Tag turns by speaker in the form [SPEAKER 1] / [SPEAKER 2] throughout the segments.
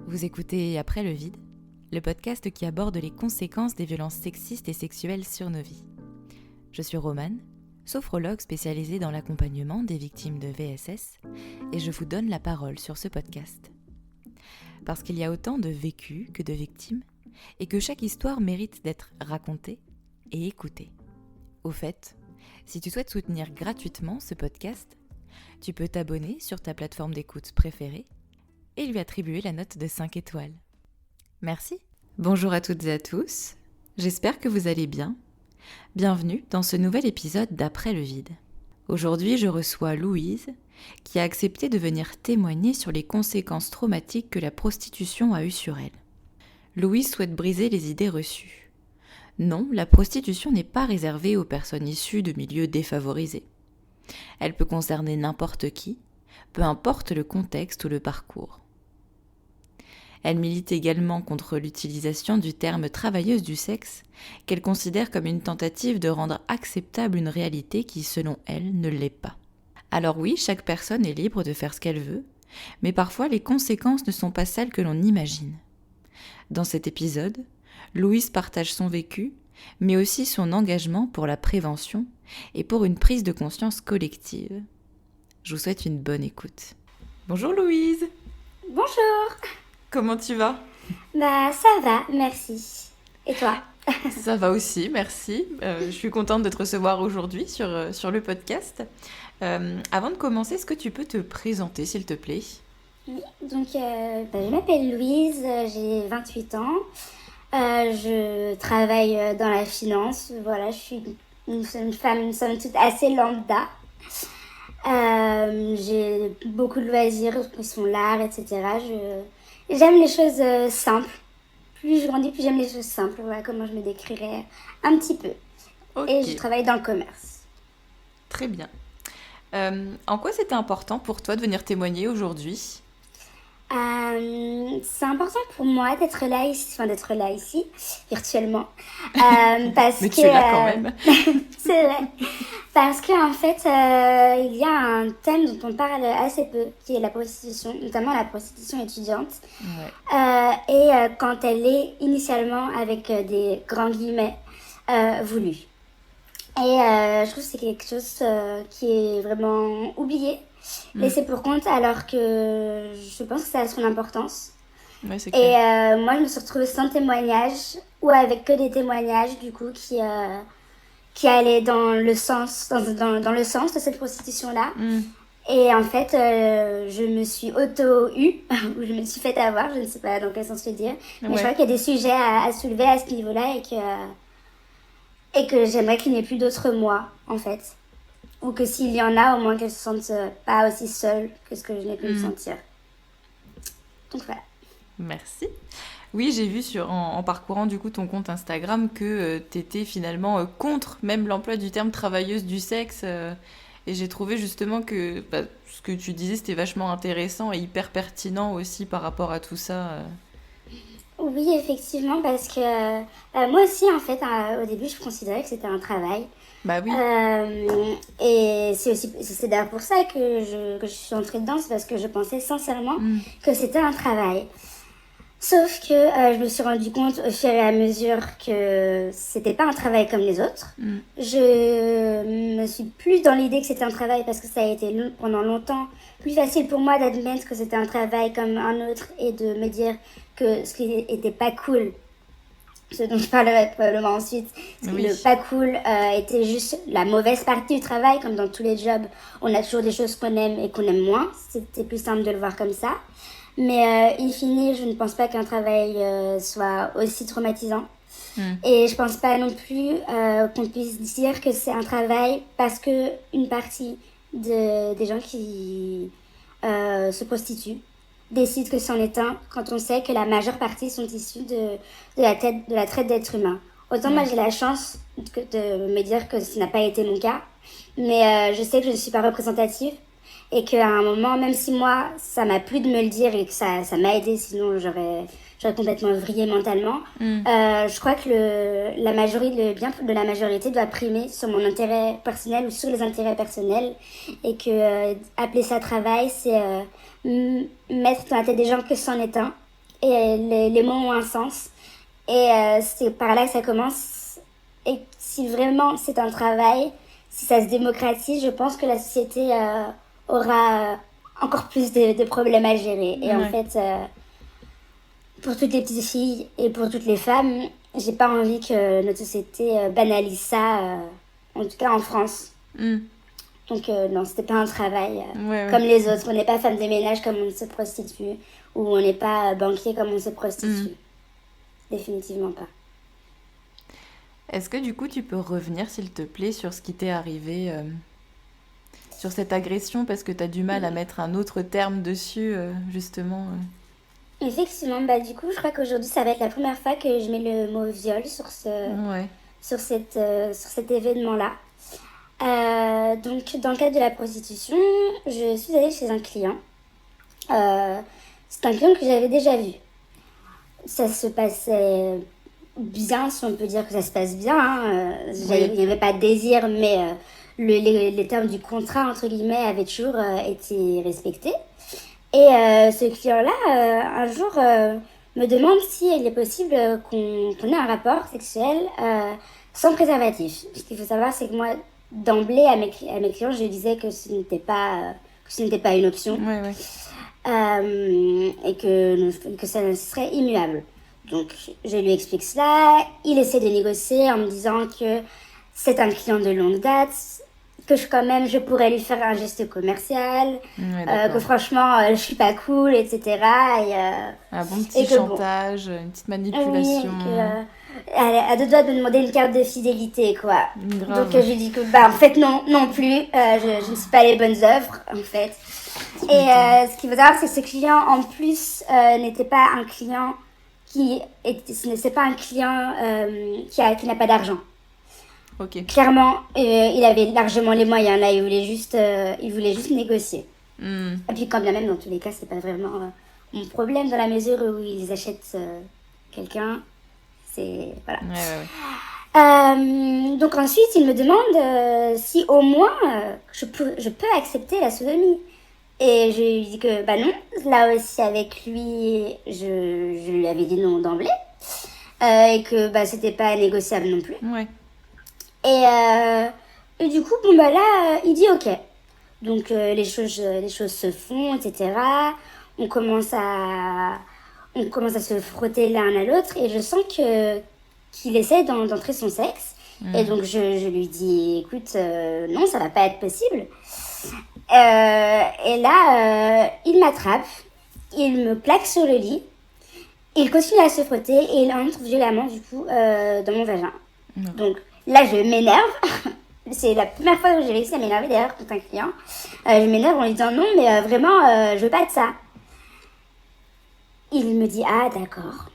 [SPEAKER 1] Vous écoutez Après le vide, le podcast qui aborde les conséquences des violences sexistes et sexuelles sur nos vies. Je suis Romane, sophrologue spécialisée dans l'accompagnement des victimes de VSS, et je vous donne la parole sur ce podcast. Parce qu'il y a autant de vécus que de victimes, et que chaque histoire mérite d'être racontée et écoutée. Au fait, si tu souhaites soutenir gratuitement ce podcast, tu peux t'abonner sur ta plateforme d'écoute préférée et lui attribuer la note de 5 étoiles. Merci. Bonjour à toutes et à tous, j'espère que vous allez bien. Bienvenue dans ce nouvel épisode d'Après le vide. Aujourd'hui, je reçois Louise, qui a accepté de venir témoigner sur les conséquences traumatiques que la prostitution a eues sur elle. Louise souhaite briser les idées reçues. Non, la prostitution n'est pas réservée aux personnes issues de milieux défavorisés. Elle peut concerner n'importe qui, peu importe le contexte ou le parcours. Elle milite également contre l'utilisation du terme « travailleuse du sexe » qu'elle considère comme une tentative de rendre acceptable une réalité qui, selon elle, ne l'est pas. Alors oui, chaque personne est libre de faire ce qu'elle veut, mais parfois les conséquences ne sont pas celles que l'on imagine. Dans cet épisode, Louise partage son vécu, mais aussi son engagement pour la prévention et pour une prise de conscience collective. Je vous souhaite une bonne écoute. Bonjour Louise.
[SPEAKER 2] Bonjour.
[SPEAKER 1] Comment tu vas ?
[SPEAKER 2] Ça va, merci. Et toi ?
[SPEAKER 1] Ça va aussi, merci. Je suis contente de te recevoir aujourd'hui sur le podcast. Avant de commencer, est-ce que tu peux te présenter, s'il te plaît ?
[SPEAKER 2] Oui, donc je m'appelle Louise, j'ai 28 ans. Je travaille dans la finance. Voilà, je suis une femme, somme toute, assez lambda. J'ai beaucoup de loisirs qui sont l'art, etc. J'aime les choses simples. Plus je grandis, plus j'aime les choses simples. Voilà comment je me décrirais un petit peu.
[SPEAKER 1] Okay.
[SPEAKER 2] Et je travaille dans le commerce.
[SPEAKER 1] Très bien. En quoi c'était important pour toi de venir témoigner aujourd'hui ?
[SPEAKER 2] C'est important pour moi d'être là ici, virtuellement. Parce
[SPEAKER 1] Mais
[SPEAKER 2] que,
[SPEAKER 1] tu es là quand même.
[SPEAKER 2] C'est vrai. Parce qu'en fait, il y a un thème dont on parle assez peu, qui est la prostitution, notamment la prostitution étudiante.
[SPEAKER 1] Ouais.
[SPEAKER 2] Quand elle est initialement, avec des grands guillemets, voulue. Et je trouve que c'est quelque chose qui est vraiment oublié, laissé pour compte, alors que je pense que ça a son importance.
[SPEAKER 1] Ouais, c'est clair.
[SPEAKER 2] Et moi, je me suis retrouvée sans témoignage, ou avec que des témoignages, du coup, qui allaient dans le sens de cette prostitution-là. Et en fait, je me suis auto-eue, ou je me suis fait avoir, je ne sais pas dans quel sens le dire. Mais je crois qu'il y a des sujets à soulever à ce niveau-là, et que j'aimerais qu'il n'y ait plus d'autres moi, en fait. Ou que s'il y en a, au moins qu'elles se sentent pas aussi seules que ce que je n'ai pu me sentir. Donc voilà.
[SPEAKER 1] Merci. Oui, j'ai vu en parcourant du coup ton compte Instagram que tu étais finalement contre même l'emploi du terme travailleuse du sexe. Et j'ai trouvé justement que ce que tu disais, c'était vachement intéressant et hyper pertinent aussi par rapport à tout ça.
[SPEAKER 2] Oui, effectivement, parce que moi aussi, en fait, au début, je considérais que c'était un travail.
[SPEAKER 1] Bah oui.
[SPEAKER 2] Et c'est d'ailleurs pour ça que je suis entrée dedans, c'est parce que je pensais sincèrement que c'était un travail. Sauf que je me suis rendu compte au fur et à mesure que c'était pas un travail comme les autres. Je me suis plus dans l'idée que c'était un travail parce que ça a été pendant longtemps plus facile pour moi d'admettre que c'était un travail comme un autre et de me dire que ce qui était pas cool, ce dont je parlerai probablement ensuite, ce qui n'est pas cool était juste la mauvaise partie du travail. Comme dans tous les jobs, on a toujours des choses qu'on aime et qu'on aime moins. C'était plus simple de le voir comme ça. Mais in fine, je ne pense pas qu'un travail soit aussi traumatisant. Et je pense pas non plus qu'on puisse dire que c'est un travail parce que une partie des gens qui se prostituent décident que c'en est un, quand on sait que la majeure partie sont issus de la traite d'êtres humains. Autant moi j'ai la chance de me dire que ce n'a pas été mon cas, mais je sais que je ne suis pas représentative. Et qu'à un moment, même si moi, ça m'a plu de me le dire et que ça m'a aidé, sinon j'aurais complètement vrillé mentalement, je crois que le bien de la majorité doit primer sur mon intérêt personnel ou sur les intérêts personnels. Et que appeler ça travail, c'est mettre dans la tête des gens que c'en est un. et les mots ont un sens. Et c'est par là que ça commence. Et si vraiment c'est un travail, si ça se démocratise, je pense que la société aura encore plus de problèmes à gérer. Et en fait, pour toutes les petites filles et pour toutes les femmes, j'ai pas envie que notre société banalise ça, en tout cas en France. Donc non, c'était pas un travail comme les autres. On n'est pas femme de ménage comme on se prostitue, ou on n'est pas banquier comme on se prostitue. Définitivement pas.
[SPEAKER 1] Est-ce que du coup tu peux revenir s'il te plaît sur ce qui t'est arrivé, sur cette agression, parce que tu as du mal à mettre un autre terme dessus justement
[SPEAKER 2] Effectivement, bah du coup je crois qu'aujourd'hui ça va être la première fois que je mets le mot viol sur cet événement-là. Donc dans le cadre de la prostitution, je suis allée chez un client. C'est un client que j'avais déjà vu. Ça se passait bien, si on peut dire que ça se passe bien. Il n'y avait pas de désir, mais les termes du contrat, entre guillemets, avaient toujours été respectés. Et ce client-là, un jour, me demande s'il est possible qu'on ait un rapport sexuel sans préservatif. Ce qu'il faut savoir, c'est que moi, d'emblée, à mes clients, je disais que ce n'était pas une option. Et que ça serait immuable. Donc, je lui explique cela. Il essaie de négocier en me disant que c'est un client de longue date, que je pourrais lui faire un geste commercial, que franchement, je suis pas cool, etc.
[SPEAKER 1] Un bon petit chantage, une petite manipulation.
[SPEAKER 2] Oui, elle a deux doigts de me demander une carte de fidélité, quoi.
[SPEAKER 1] Grave.
[SPEAKER 2] Donc, je lui dis que, en fait, non plus. Je ne suis pas les bonnes œuvres, en fait. Et ce qu'il faut savoir, c'est que ce client, en plus, n'était pas un client qui n'a pas d'argent.
[SPEAKER 1] Okay.
[SPEAKER 2] Clairement, il avait largement les moyens. Là, il voulait juste négocier. Et puis, quand bien même, dans tous les cas, c'est pas vraiment mon problème, dans la mesure où ils achètent quelqu'un. C'est voilà. Donc ensuite, il me demande si au moins je peux accepter la sodomie. Et je lui dis que non, là aussi avec lui, je lui avais dit non d'emblée. Et que c'était pas négociable non plus. Et du coup, là, il dit ok. Donc les choses se font, etc. On commence à se frotter l'un à l'autre et je sens qu'il essaie d'entrer son sexe. Et donc je lui dis écoute, non, ça va pas être possible. Et là, il m'attrape, il me plaque sur le lit, il continue à se frotter et il entre violemment du coup dans mon vagin. Donc là, je m'énerve. C'est la première fois que j'ai réussi à m'énerver d'ailleurs contre un client. Je m'énerve en lui disant non, mais vraiment, je veux pas de ça. Il me dit ah d'accord.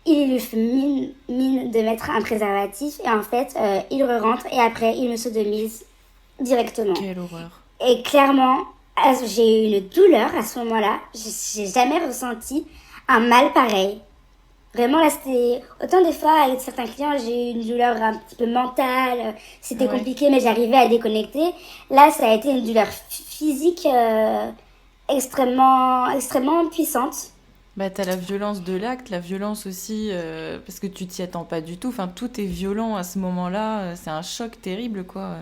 [SPEAKER 2] Il lui fait mine de mettre un préservatif et en fait, il re-rentre et après, il me sodomise directement.
[SPEAKER 1] Quelle horreur.
[SPEAKER 2] Et clairement, j'ai eu une douleur à ce moment-là. J'ai jamais ressenti un mal pareil. Vraiment, là, c'était... Autant des fois, avec certains clients, j'ai eu une douleur un petit peu mentale. C'était compliqué, mais j'arrivais à déconnecter. Là, ça a été une douleur physique extrêmement, extrêmement puissante.
[SPEAKER 1] T'as la violence de l'acte, la violence aussi, parce que tu t'y attends pas du tout. Enfin, tout est violent à ce moment-là. C'est un choc terrible, quoi.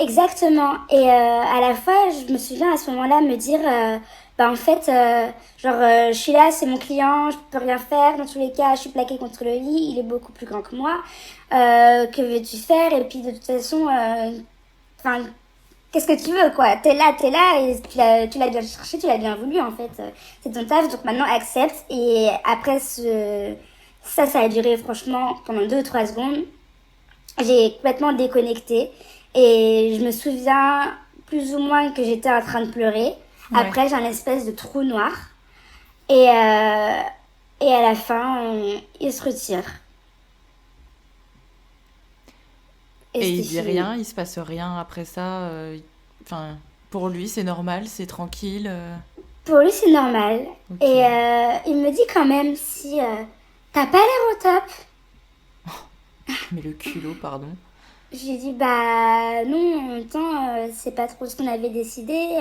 [SPEAKER 2] Exactement. Et à la fois, je me souviens à ce moment-là me dire, en fait, je suis là, c'est mon client, je peux rien faire. Dans tous les cas, je suis plaquée contre le lit, il est beaucoup plus grand que moi. Que veux-tu faire? Et puis de toute façon, qu'est-ce que tu veux, quoi? T'es là, et tu l'as bien cherché, tu l'as bien voulu, en fait. C'est ton taf, donc maintenant accepte. Et après, ça a duré franchement pendant 2 ou 3 secondes. J'ai complètement déconnecté. Et je me souviens plus ou moins que j'étais en train de pleurer. Après, j'ai un espèce de trou noir. Et à la fin, il se retire.
[SPEAKER 1] Et il dit rien, il se passe rien après ça. Pour lui, c'est normal, c'est tranquille.
[SPEAKER 2] Pour lui, c'est normal. Okay. Et il me dit quand même si t'as pas l'air au top.
[SPEAKER 1] Mais le culot, pardon.
[SPEAKER 2] J'ai dit non, en même temps, c'est pas trop ce qu'on avait décidé.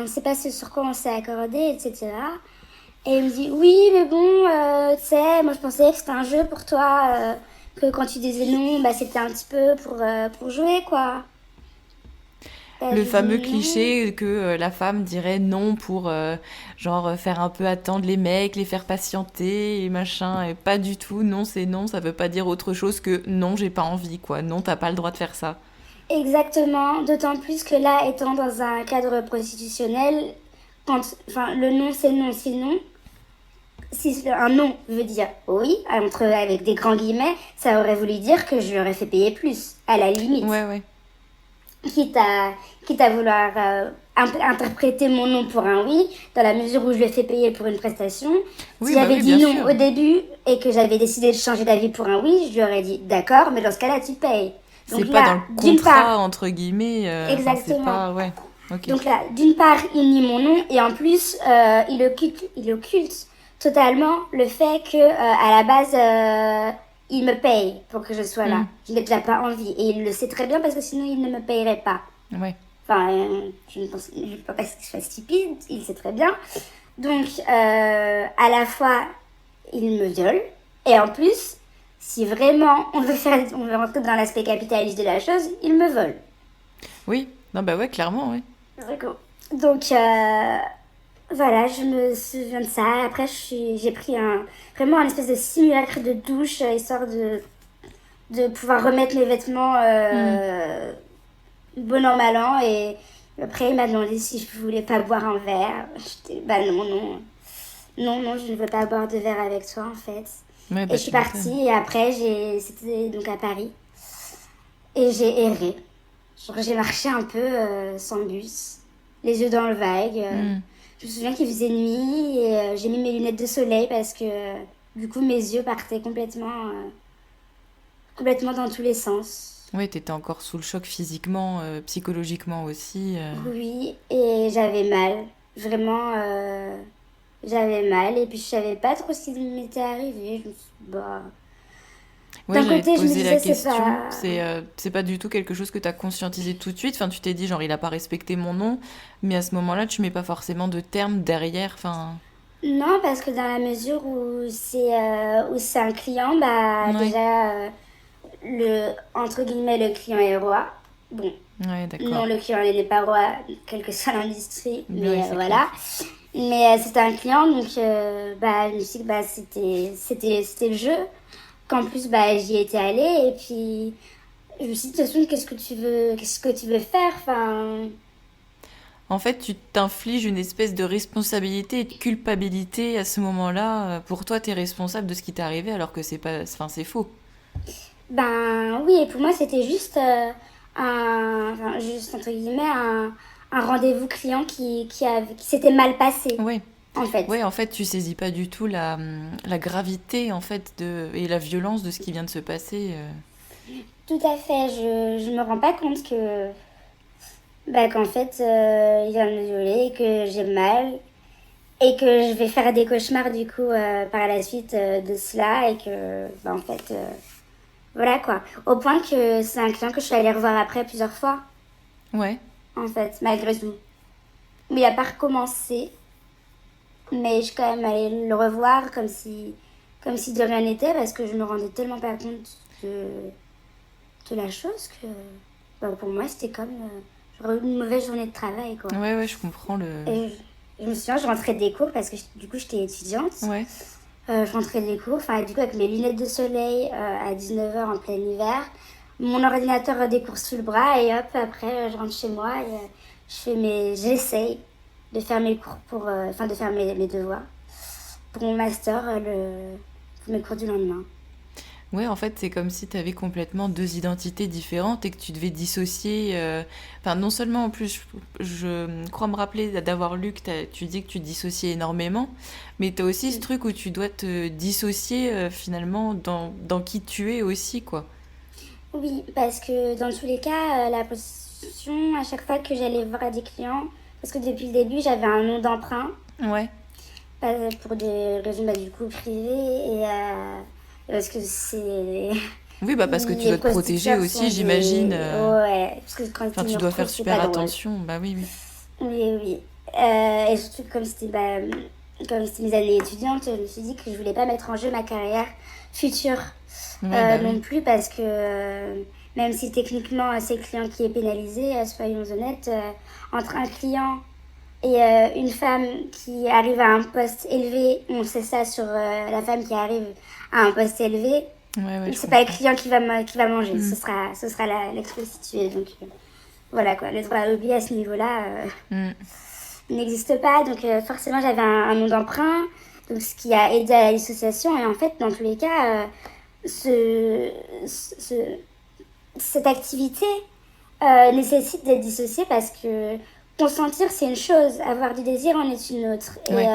[SPEAKER 2] C'est pas ce sur quoi on s'est accordé, etc. Et il me dit, oui, mais bon, tu sais, moi je pensais que c'était un jeu pour toi, que quand tu disais non, bah c'était un petit peu pour jouer, quoi. Bah, je
[SPEAKER 1] Le
[SPEAKER 2] lui dis
[SPEAKER 1] fameux
[SPEAKER 2] non.
[SPEAKER 1] cliché que la femme dirait non pour faire un peu attendre les mecs, les faire patienter et machin, et pas du tout. Non, c'est non, ça veut pas dire autre chose que non, j'ai pas envie, quoi. Non, t'as pas le droit de faire ça.
[SPEAKER 2] Exactement, d'autant plus que là, étant dans un cadre prostitutionnel, enfin, le non c'est non, sinon, si un non veut dire oui, avec des grands guillemets, ça aurait voulu dire que je lui aurais fait payer plus, à la limite.
[SPEAKER 1] Ouais, ouais.
[SPEAKER 2] Quitte à, quitte à vouloir interpréter mon non pour un oui, dans la mesure où je le fais payer pour une prestation. Si
[SPEAKER 1] Oui, bah
[SPEAKER 2] j'avais
[SPEAKER 1] oui,
[SPEAKER 2] dit
[SPEAKER 1] bien
[SPEAKER 2] non
[SPEAKER 1] sûr.
[SPEAKER 2] au début et que j'avais décidé de changer d'avis pour un oui, je lui aurais dit d'accord, mais dans ce cas-là, tu payes.
[SPEAKER 1] C'est
[SPEAKER 2] Donc
[SPEAKER 1] pas dans
[SPEAKER 2] là,
[SPEAKER 1] le
[SPEAKER 2] d'une part,
[SPEAKER 1] contrat, entre guillemets. Enfin, c'est
[SPEAKER 2] exactement.
[SPEAKER 1] pas. Ouais, ok.
[SPEAKER 2] Donc là, d'une part, il nie mon nom et en plus, il occulte totalement le fait que à la base, il me paye pour que je sois là.
[SPEAKER 1] Hmm.
[SPEAKER 2] Je n'ai déjà pas envie et il le sait très bien parce que sinon il ne me payerait pas.
[SPEAKER 1] Ouais.
[SPEAKER 2] Enfin, je ne pense pas que je fasse stupide, il sait très bien. Donc, à la fois, il me viole et en plus, si vraiment on veut rentrer dans l'aspect capitaliste de la chose, il me vole.
[SPEAKER 1] Oui. Non, bah ouais, clairement, ouais.
[SPEAKER 2] D'accord. Donc, voilà, je me souviens de ça. Après, j'ai pris vraiment un espèce de simulacre de douche, histoire de pouvoir remettre mes vêtements
[SPEAKER 1] Hmm.
[SPEAKER 2] bon an, mal an. Et après, il m'a demandé si je voulais pas boire un verre. J'étais, bah non, non. Non, non, je ne veux pas boire de verre avec toi, en fait.
[SPEAKER 1] Ouais,
[SPEAKER 2] Et
[SPEAKER 1] bah
[SPEAKER 2] je suis
[SPEAKER 1] tu m'étonnes.
[SPEAKER 2] partie, et après, c'était donc à Paris. Et j'ai erré. Genre, j'ai marché un peu sans bus, les yeux dans le vague.
[SPEAKER 1] Hmm.
[SPEAKER 2] Je me souviens qu'il faisait nuit et j'ai mis mes lunettes de soleil parce que du coup mes yeux partaient complètement dans tous les sens.
[SPEAKER 1] Ouais, t'étais encore sous le choc physiquement, psychologiquement aussi.
[SPEAKER 2] Oui, et j'avais mal. Vraiment, j'avais mal et puis je savais pas trop ce qui m'était arrivé. Je me suis dit, bah...
[SPEAKER 1] Ouais,
[SPEAKER 2] D'un
[SPEAKER 1] j'allais te
[SPEAKER 2] côté, je me
[SPEAKER 1] poser la
[SPEAKER 2] disais, c'est
[SPEAKER 1] question.
[SPEAKER 2] pas...
[SPEAKER 1] C'est pas du tout quelque chose que t'as conscientisé tout de suite. Enfin, tu t'es dit, genre, il a pas respecté mon nom. Mais à ce moment-là, tu mets pas forcément de terme derrière. Enfin,
[SPEAKER 2] Non, parce que dans la mesure où c'est un client, bah
[SPEAKER 1] ouais.
[SPEAKER 2] déjà, entre guillemets, le client est roi. Bon,
[SPEAKER 1] Ouais,
[SPEAKER 2] non,
[SPEAKER 1] d'accord.
[SPEAKER 2] le client n'est pas roi, quelle que soit l'industrie,
[SPEAKER 1] Ouais,
[SPEAKER 2] mais
[SPEAKER 1] c'est clair.
[SPEAKER 2] voilà. Mais c'était un client, donc bah, je me suis dit que bah, c'était le jeu. Qu'en plus, bah, j'y étais allée, et puis je me suis dit, de toute façon, qu'est-ce que tu veux faire? Enfin,
[SPEAKER 1] En fait, tu t'infliges une espèce de responsabilité et de culpabilité à ce moment-là. Pour toi, t'es responsable de ce qui t'est arrivé alors que c'est pas. Enfin, c'est faux.
[SPEAKER 2] ben oui, et pour moi, c'était juste enfin, juste entre guillemets, un rendez-vous client qui s'était mal passé,
[SPEAKER 1] Ouais.
[SPEAKER 2] en fait.
[SPEAKER 1] Ouais, en fait, tu saisis pas du tout la gravité en fait et la violence de ce qui vient de se passer.
[SPEAKER 2] Tout à fait, je me rends pas compte que, bah, qu'en fait, il vient de me violer, que j'ai mal, et que je vais faire des cauchemars, du coup, par la suite de cela, et que, bah, en fait, voilà quoi. Au point que c'est un client que je suis allée revoir après plusieurs fois,
[SPEAKER 1] Ouais.
[SPEAKER 2] en fait, malgré tout. Mais il a pas recommencé. Mais je suis quand même allée le revoir comme si de rien n'était parce que je me rendais tellement pas compte de la chose que bah, pour moi c'était comme j'aurais eu une mauvaise journée de travail quoi.
[SPEAKER 1] Ouais, ouais, je comprends le.
[SPEAKER 2] Et je me souviens, je rentrais des cours parce que du coup j'étais étudiante.
[SPEAKER 1] Ouais.
[SPEAKER 2] Je rentrais des cours, enfin du coup avec mes lunettes de soleil à 19h en plein hiver, mon ordinateur des cours sous le bras et hop après je rentre chez moi et j'essaye de faire mes cours enfin de faire mes devoirs pour mon master, pour mes cours du lendemain.
[SPEAKER 1] Ouais, en fait, c'est comme si tu avais complètement deux identités différentes et que tu devais dissocier. Enfin, non seulement en plus, je crois me rappeler d'avoir lu que tu dis que tu dissociais énormément, mais tu as aussi ce
[SPEAKER 2] Mm.
[SPEAKER 1] truc où tu dois te dissocier finalement dans qui tu es aussi, quoi.
[SPEAKER 2] Oui, parce que dans tous les cas, la position, à chaque fois que j'allais voir des clients, parce que depuis le début, j'avais un nom d'emprunt,
[SPEAKER 1] Ouais.
[SPEAKER 2] pour des raisons bah, du coup privées, parce que c'est...
[SPEAKER 1] Oui, bah parce que tu
[SPEAKER 2] Les
[SPEAKER 1] dois te protéger
[SPEAKER 2] prostitueurs
[SPEAKER 1] aussi,
[SPEAKER 2] sont
[SPEAKER 1] j'imagine.
[SPEAKER 2] des... Ouais, parce que quand
[SPEAKER 1] Enfin,
[SPEAKER 2] ils
[SPEAKER 1] tu
[SPEAKER 2] me
[SPEAKER 1] dois faire
[SPEAKER 2] retrouvent, c'est
[SPEAKER 1] super
[SPEAKER 2] pas drôle.
[SPEAKER 1] attention. Bah oui, oui.
[SPEAKER 2] Oui, oui. Et surtout comme c'était... Bah, comme c'était mes années étudiantes, je me suis dit que je voulais pas mettre en jeu ma carrière future non plus, parce que même si techniquement c'est le client qui est pénalisé, soyons honnêtes, entre un client et une femme qui arrive à un poste élevé, on sait ça sur la femme qui arrive à un poste élevé, c'est pas le client qui va manger, ce sera la prostituée. Donc voilà quoi, le droit à l'oubli à ce niveau-là n'existe pas. Donc forcément j'avais un nom d'emprunt, donc ce qui a aidé à la dissociation. Et en fait, dans tous les cas, cette activité nécessite d'être dissociée, parce que consentir c'est une chose, avoir du désir en est une autre. Et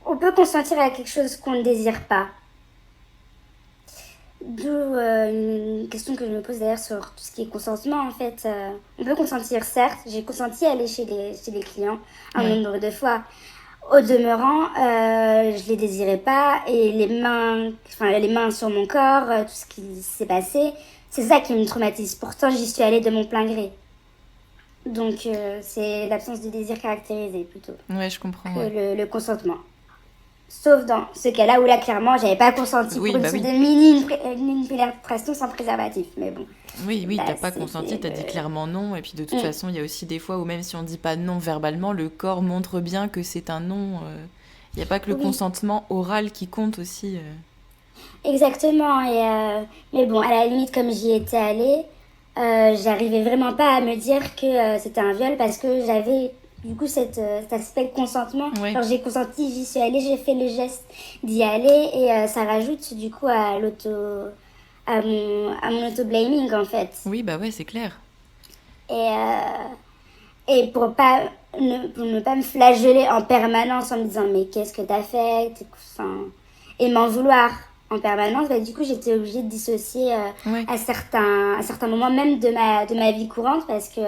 [SPEAKER 2] on peut consentir à quelque chose qu'on ne désire pas. D'où une question que je me pose d'ailleurs sur tout ce qui est consentement. En fait, on peut consentir, certes. J'ai consenti à aller chez les clients un nombre de fois. Au demeurant, je les désirais pas, et les mains sur mon corps, tout ce qui s'est passé, c'est ça qui me traumatise. Pourtant, j'y suis allée de mon plein gré. Donc, c'est l'absence de désir caractérisé plutôt.
[SPEAKER 1] Ouais, je comprends.
[SPEAKER 2] Que le consentement. Sauf dans ce cas-là où là, clairement, j'avais pas consenti pour une pénétration sans préservatif. Mais bon.
[SPEAKER 1] Oui, t'as pas consenti, t'as dit clairement non. Et puis de toute façon, il y a aussi des fois où même si on dit pas non verbalement, le corps montre bien que c'est un non. Il n'y a pas que le consentement oral qui compte aussi.
[SPEAKER 2] Exactement. Mais bon, à la limite, comme j'y étais allée, j'arrivais vraiment pas à me dire que c'était un viol, parce que j'avais du coup cet aspect consentement. Alors j'ai consenti, j'y suis allée, j'ai fait le geste d'y aller, et ça rajoute du coup à mon auto-blaming en fait.
[SPEAKER 1] Oui, bah ouais, c'est clair.
[SPEAKER 2] Et pour ne pas me flageller en permanence en me disant mais qu'est-ce que t'as fait, et m'en vouloir en permanence, du coup j'étais obligée de dissocier à certains moments même de ma vie courante, parce que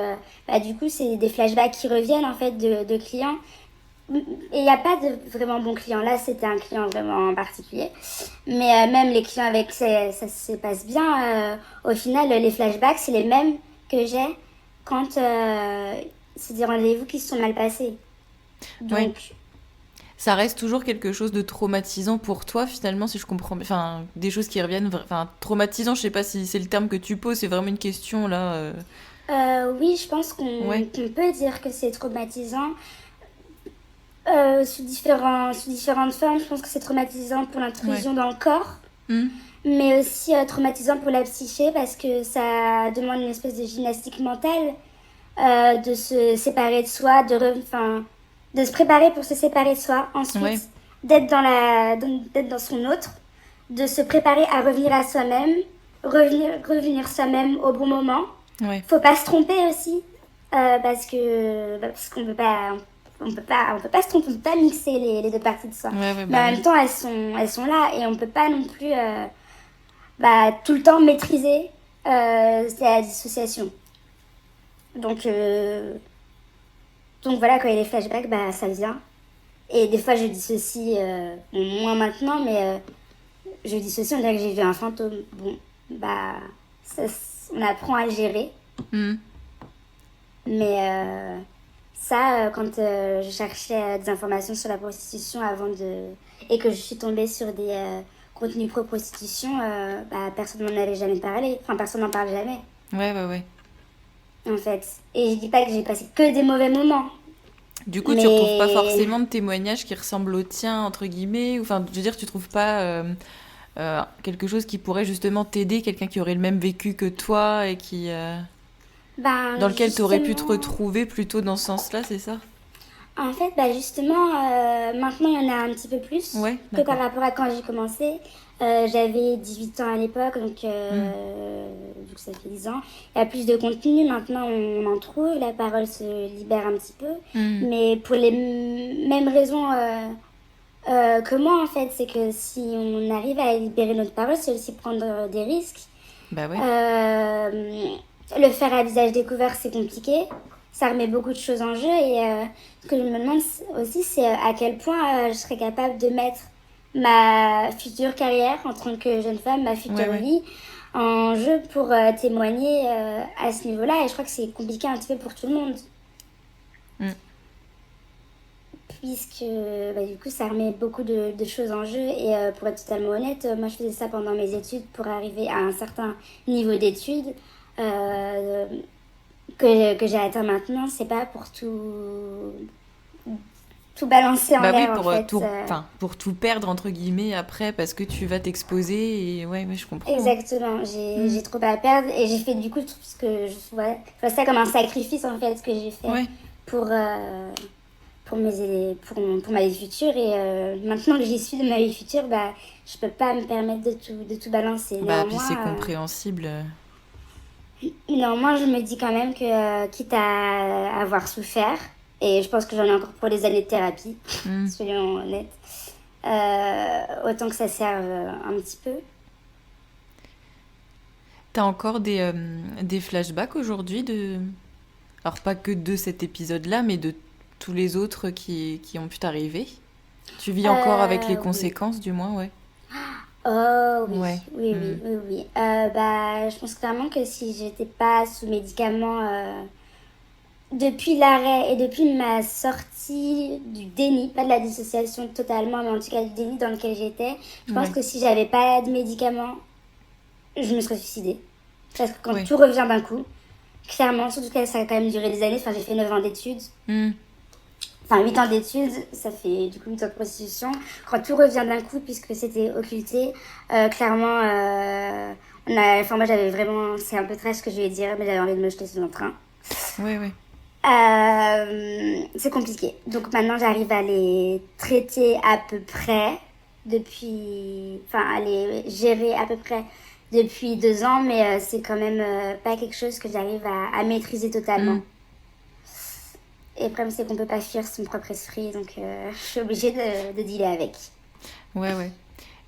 [SPEAKER 2] du coup c'est des flashbacks qui reviennent en fait de clients. Et il n'y a pas de vraiment bons clients. Là, c'était un client vraiment particulier. Mais même les clients avec ça se passe bien. Au final, les flashbacks, c'est les mêmes que j'ai quand c'est des rendez-vous qui se sont mal passés. Donc,
[SPEAKER 1] ça reste toujours quelque chose de traumatisant pour toi, finalement, si je comprends. Enfin, des choses qui reviennent. Enfin, traumatisant, je sais pas si c'est le terme que tu poses, c'est vraiment une question, là.
[SPEAKER 2] Oui, je pense qu'on peut dire que c'est traumatisant. Sous différentes formes. Je pense que c'est traumatisant pour l'intrusion dans le corps, mais aussi traumatisant pour la psyché, parce que ça demande une espèce de gymnastique mentale, de se séparer de soi, de se préparer pour se séparer de soi, ensuite d'être dans son autre, de se préparer à revenir à soi-même, revenir soi-même au bon moment. Faut pas se tromper aussi, parce qu'on peut pas... On peut pas se tromper, on peut pas mixer les deux parties de soi. Mais en même temps, elles sont là, et on peut pas non plus tout le temps maîtriser la dissociation. Donc voilà, quand il y a les flashbacks, ça vient. Et des fois, je dissocie, moins maintenant, mais je dissocie, on dirait que j'ai vu un fantôme. Bon, on apprend à le gérer. Mais ça, quand je cherchais des informations sur la prostitution et que je suis tombée sur des contenus pro-prostitution, personne m'en avait jamais parlé. Enfin, personne n'en parle jamais.
[SPEAKER 1] Ouais.
[SPEAKER 2] En fait. Et je dis pas que j'ai passé que des mauvais moments.
[SPEAKER 1] Du coup, tu retrouves pas forcément de témoignages qui ressemblent au tien, entre guillemets. Enfin, je veux dire, tu trouves pas quelque chose qui pourrait justement t'aider, quelqu'un qui aurait le même vécu que toi et qui... dans lequel tu aurais pu te retrouver plutôt dans ce sens-là, c'est ça ?
[SPEAKER 2] En fait, justement, maintenant, il y en a un petit peu plus que par rapport à quand j'ai commencé. J'avais 18 ans à l'époque, donc vu que ça fait 10 ans. Il y a plus de contenu, maintenant on en trouve, la parole se libère un petit peu. Mais pour les mêmes raisons que moi, en fait, c'est que si on arrive à libérer notre parole, c'est aussi prendre des risques. Le faire à visage découvert, c'est compliqué. Ça remet beaucoup de choses en jeu. Et ce que je me demande aussi, c'est à quel point je serais capable de mettre ma future carrière en tant que jeune femme, ma future vie, en jeu pour témoigner à ce niveau-là. Et je crois que c'est compliqué un petit peu pour tout le monde. puisque du coup ça remet beaucoup de choses en jeu et pour être totalement honnête, moi je faisais ça pendant mes études pour arriver à un certain niveau d'études que j'ai atteint maintenant. C'est pas pour tout balancer en
[SPEAKER 1] Bah oui,
[SPEAKER 2] l'air en fait.
[SPEAKER 1] pour tout perdre, entre guillemets, après, parce que tu vas t'exposer, et ouais, mais je comprends.
[SPEAKER 2] Exactement, j'ai trop à perdre et j'ai fait du coup tout ce que je vois ça comme un sacrifice en fait que j'ai fait
[SPEAKER 1] Ouais.
[SPEAKER 2] pour pour ma vie future et maintenant que j'y suis de ma vie future, je peux pas me permettre de tout balancer.
[SPEAKER 1] Bah, puis c'est compréhensible.
[SPEAKER 2] Néanmoins, je me dis quand même que quitte à avoir souffert, et je pense que j'en ai encore pour des années de thérapie, soyons honnêtes, autant que ça serve un petit peu.
[SPEAKER 1] T'as encore des flashbacks aujourd'hui Alors, pas que de cet épisode-là, mais de tous les autres qui ont pu t'arriver. Tu vis encore avec les conséquences, du moins, ouais.
[SPEAKER 2] Oh oui,
[SPEAKER 1] Ouais.
[SPEAKER 2] oui. Je pense clairement que si j'étais pas sous médicaments depuis l'arrêt et depuis ma sortie du déni, pas de la dissociation totalement, mais en tout cas du déni dans lequel j'étais, je pense que si j'avais pas de médicaments, je me serais suicidée. Parce que quand tout revient d'un coup, clairement, surtout que ça a quand même duré des années, enfin j'ai fait 9 ans d'études. Enfin, 8 ans d'études, ça fait du coup 8 ans de prostitution. Quand tout revient d'un coup, puisque c'était occulté, clairement, moi j'avais vraiment, c'est un peu trash ce que je vais dire, mais j'avais envie de me jeter sous un train.
[SPEAKER 1] Oui.
[SPEAKER 2] C'est compliqué. Donc maintenant, j'arrive à les traiter à peu près à les gérer à peu près depuis 2 ans, mais c'est quand même pas quelque chose que j'arrive à maîtriser totalement. Et le problème, c'est qu'on peut pas fuir son propre esprit, donc je suis obligée de dealer avec.
[SPEAKER 1] Ouais.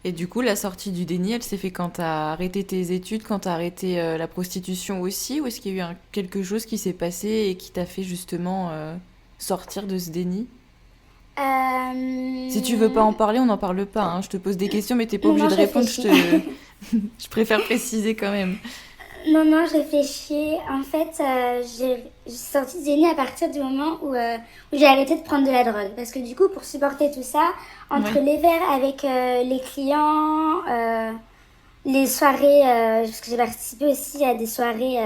[SPEAKER 1] Et du coup, la sortie du déni, elle s'est fait quand t'as arrêté tes études, quand t'as arrêté la prostitution aussi, ou est-ce qu'il y a eu quelque chose qui s'est passé et qui t'a fait justement sortir de ce déni ? Si tu veux pas en parler, on n'en parle pas. Hein. Je te pose des questions, mais t'es pas obligée de répondre. Je préfère préciser quand même.
[SPEAKER 2] Non, je réfléchis. En fait, j'ai sorti du déni à partir du moment où j'ai arrêté de prendre de la drogue. Parce que du coup, pour supporter tout ça, entre les verres avec les clients, les soirées, parce que j'ai participé aussi à des soirées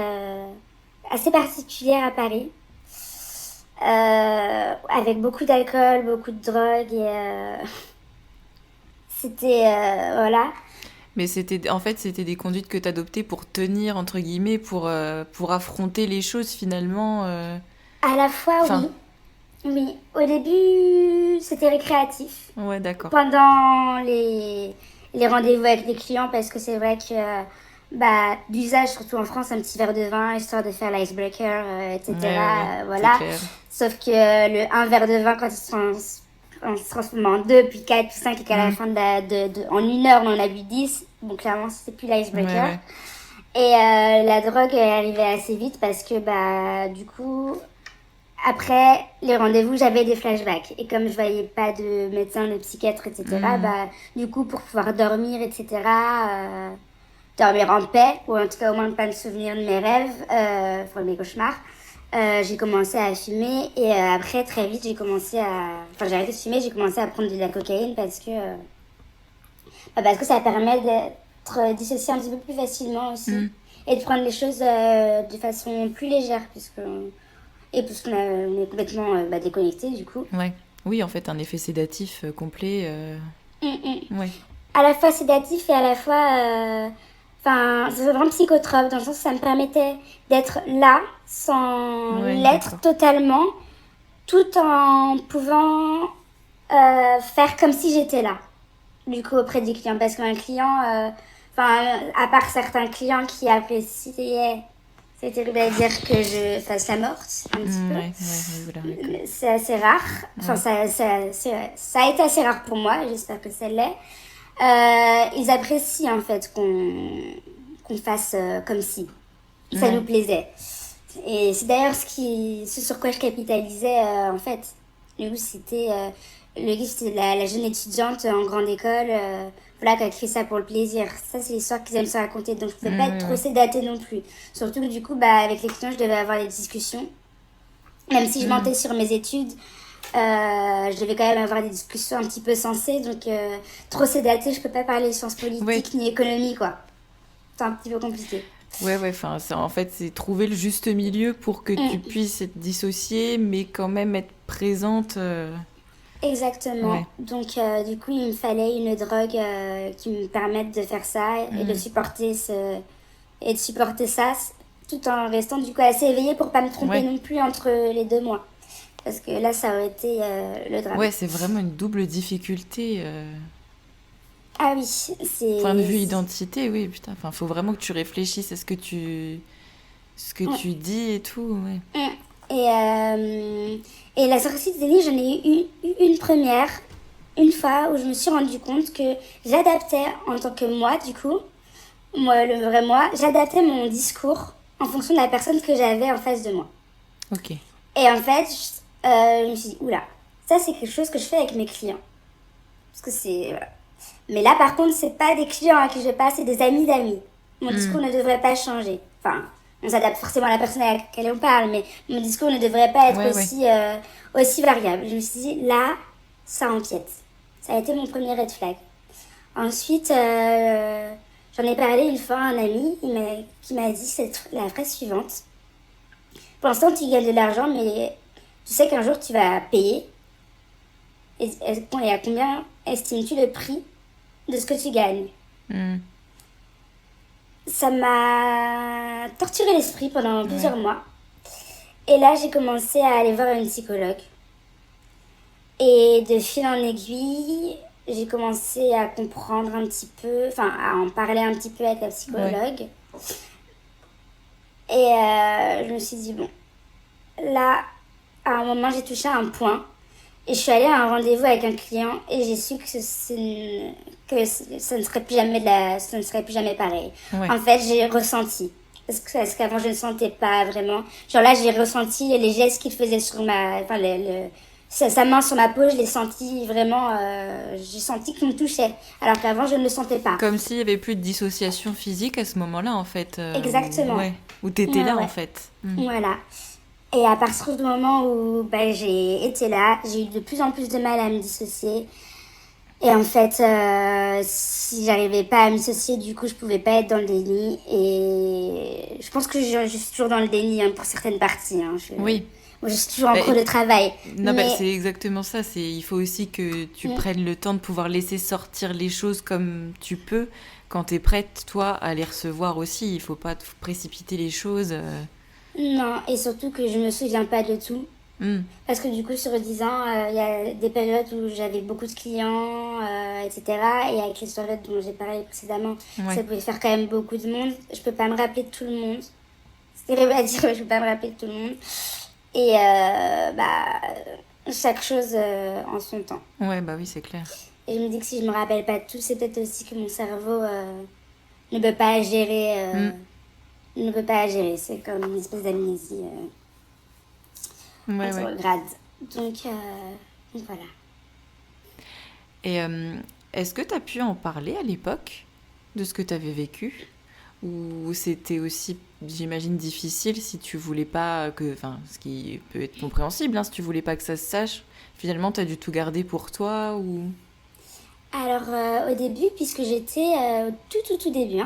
[SPEAKER 2] assez particulières à Paris, avec beaucoup d'alcool, beaucoup de drogue, et c'était, voilà.
[SPEAKER 1] Mais c'était des conduites que t'adoptais pour tenir, entre guillemets, pour affronter les choses finalement.
[SPEAKER 2] À la fois, oui. Au début, c'était récréatif.
[SPEAKER 1] Ouais, d'accord.
[SPEAKER 2] Pendant les rendez-vous avec les clients, parce que c'est vrai que d'usage, surtout en France, un petit verre de vin, histoire de faire l'icebreaker, etc. Voilà. Sauf que un verre de vin, quand on se transforme en 2, puis 4, puis 5, et qu'à la fin en 1 heure, on en a bu 10. Bon, clairement, c'était plus l'icebreaker. Et la drogue est arrivée assez vite parce que, du coup, après les rendez-vous, j'avais des flashbacks. Et comme je voyais pas de médecin, de psychiatre, etc., du coup, pour pouvoir dormir, etc., dormir en paix, ou en tout cas au moins pas me souvenir de mes rêves, mes cauchemars, j'ai commencé à fumer et après très vite j'ai arrêté de fumer, j'ai commencé à prendre de la cocaïne parce que ça permet d'être dissocié un petit peu plus facilement aussi et de prendre les choses de façon plus légère puisqu'on est complètement déconnecté du coup.
[SPEAKER 1] Oui, en fait un effet sédatif complet.
[SPEAKER 2] À la fois sédatif et à la fois c'est vraiment psychotrope dans le sens où ça me permettait d'être là sans l'être totalement, tout en pouvant faire comme si j'étais là, du coup, auprès des clients. Parce qu'un client, à part certains clients qui appréciaient, c'est terrible à dire, que je fasse la morte, un petit peu. C'est assez rare. Enfin, ça a été assez rare pour moi, j'espère que ça l'est. Ils apprécient en fait qu'on fasse comme si ça nous plaisait. Et c'est d'ailleurs ce sur quoi je capitalisais en fait. Le goût c'était la jeune étudiante en grande école qui a fait ça pour le plaisir. Ça c'est l'histoire qu'ils aiment se raconter, donc je ne pouvais pas être trop sédatée non plus. Surtout que du coup avec les clients je devais avoir des discussions. Même si je mentais sur mes études, Je devais quand même avoir des discussions un petit peu sensées, donc trop sédatée, je peux pas parler sciences politiques ni économie, quoi. C'est un petit peu compliqué.
[SPEAKER 1] Ouais, enfin, en fait, c'est trouver le juste milieu pour que tu puisses être dissociée, mais quand même être présente.
[SPEAKER 2] Exactement. Ouais. Donc, du coup, il me fallait une drogue qui me permette de faire ça et de supporter ça, tout en restant du coup assez éveillée pour pas me tromper non plus entre les 2 mois. Parce que là, ça aurait été le drame.
[SPEAKER 1] Ouais, c'est vraiment une double difficulté.
[SPEAKER 2] Ah oui, c'est...
[SPEAKER 1] Point de vue identité, oui, putain. Enfin, faut vraiment que tu réfléchisses à ce que tu dis et tout, ouais.
[SPEAKER 2] Et la sortie de déni, j'en ai eu une première, une fois où je me suis rendu compte que j'adaptais en tant que moi, du coup, moi, le vrai moi, j'adaptais mon discours en fonction de la personne que j'avais en face de moi.
[SPEAKER 1] Ok.
[SPEAKER 2] Et en fait, je me suis dit, oula, ça c'est quelque chose que je fais avec mes clients. Parce que c'est... Voilà. Mais là, par contre, c'est pas des clients à qui je passe, c'est des amis d'amis. Mon discours ne devrait pas changer. Enfin, on s'adapte forcément à la personne à laquelle on parle, mais mon discours ne devrait pas être aussi variable. Je me suis dit, là, ça empiète. Ça a été mon premier red flag. Ensuite, j'en ai parlé une fois à un ami qui m'a dit la phrase suivante. Pour l'instant, tu gagnes de l'argent, mais tu sais qu'un jour, tu vas payer. Et à combien estimes-tu le prix de ce que tu gagnes? Ça m'a torturé l'esprit pendant plusieurs mois. Et là, j'ai commencé à aller voir une psychologue. Et de fil en aiguille, j'ai commencé à comprendre un petit peu, enfin, à en parler un petit peu avec la psychologue. Et je me suis dit, bon, là, à un moment, j'ai touché un point. Et je suis allée à un rendez-vous avec un client et j'ai su que ça ne serait plus jamais pareil. Ouais. En fait, j'ai ressenti. Parce qu'avant, je ne sentais pas vraiment. Genre là, j'ai ressenti les gestes qu'il faisait sur sa main sur ma peau, je l'ai senti vraiment. J'ai senti qu'il me touchait. Alors qu'avant, je ne le sentais pas.
[SPEAKER 1] Comme s'il n'y avait plus de dissociation physique à ce moment-là, en fait.
[SPEAKER 2] Exactement.
[SPEAKER 1] Où tu étais là, en fait.
[SPEAKER 2] Voilà. Et à partir du moment où j'ai été là, j'ai eu de plus en plus de mal à me dissocier. Et en fait, si j'arrivais pas à me dissocier, du coup, je pouvais pas être dans le déni. Et je pense que je suis toujours dans le déni pour certaines parties.
[SPEAKER 1] Oui.
[SPEAKER 2] Je suis toujours en cours de travail.
[SPEAKER 1] Non, c'est exactement ça. Il faut aussi que tu prennes le temps de pouvoir laisser sortir les choses comme tu peux. Quand tu es prête, toi, à les recevoir aussi. Il faut pas précipiter les choses.
[SPEAKER 2] Non, et surtout que je me souviens pas de tout. Parce que du coup, sur 10 ans, il y a des périodes où j'avais beaucoup de clients, etc. Et avec les soirées dont j'ai parlé précédemment, ça pouvait faire quand même beaucoup de monde. Je peux pas me rappeler de tout le monde. C'est terrible à dire, mais je peux pas me rappeler de tout le monde. Et chaque chose en son temps.
[SPEAKER 1] Ouais, bah oui, c'est clair.
[SPEAKER 2] Et je me dis que si je me rappelle pas de tout, c'est peut-être aussi que mon cerveau ne peut pas gérer... ne peut pas gérer, c'est comme une espèce d'amnésie grade. Donc voilà.
[SPEAKER 1] Et est-ce que tu as pu en parler à l'époque de ce que tu avais vécu? Ou c'était aussi, j'imagine, difficile si tu voulais pas que... Enfin, ce qui peut être compréhensible, si tu voulais pas que ça se sache. Finalement, tu as dû tout garder pour toi ou...
[SPEAKER 2] Alors, au début, puisque j'étais au tout début,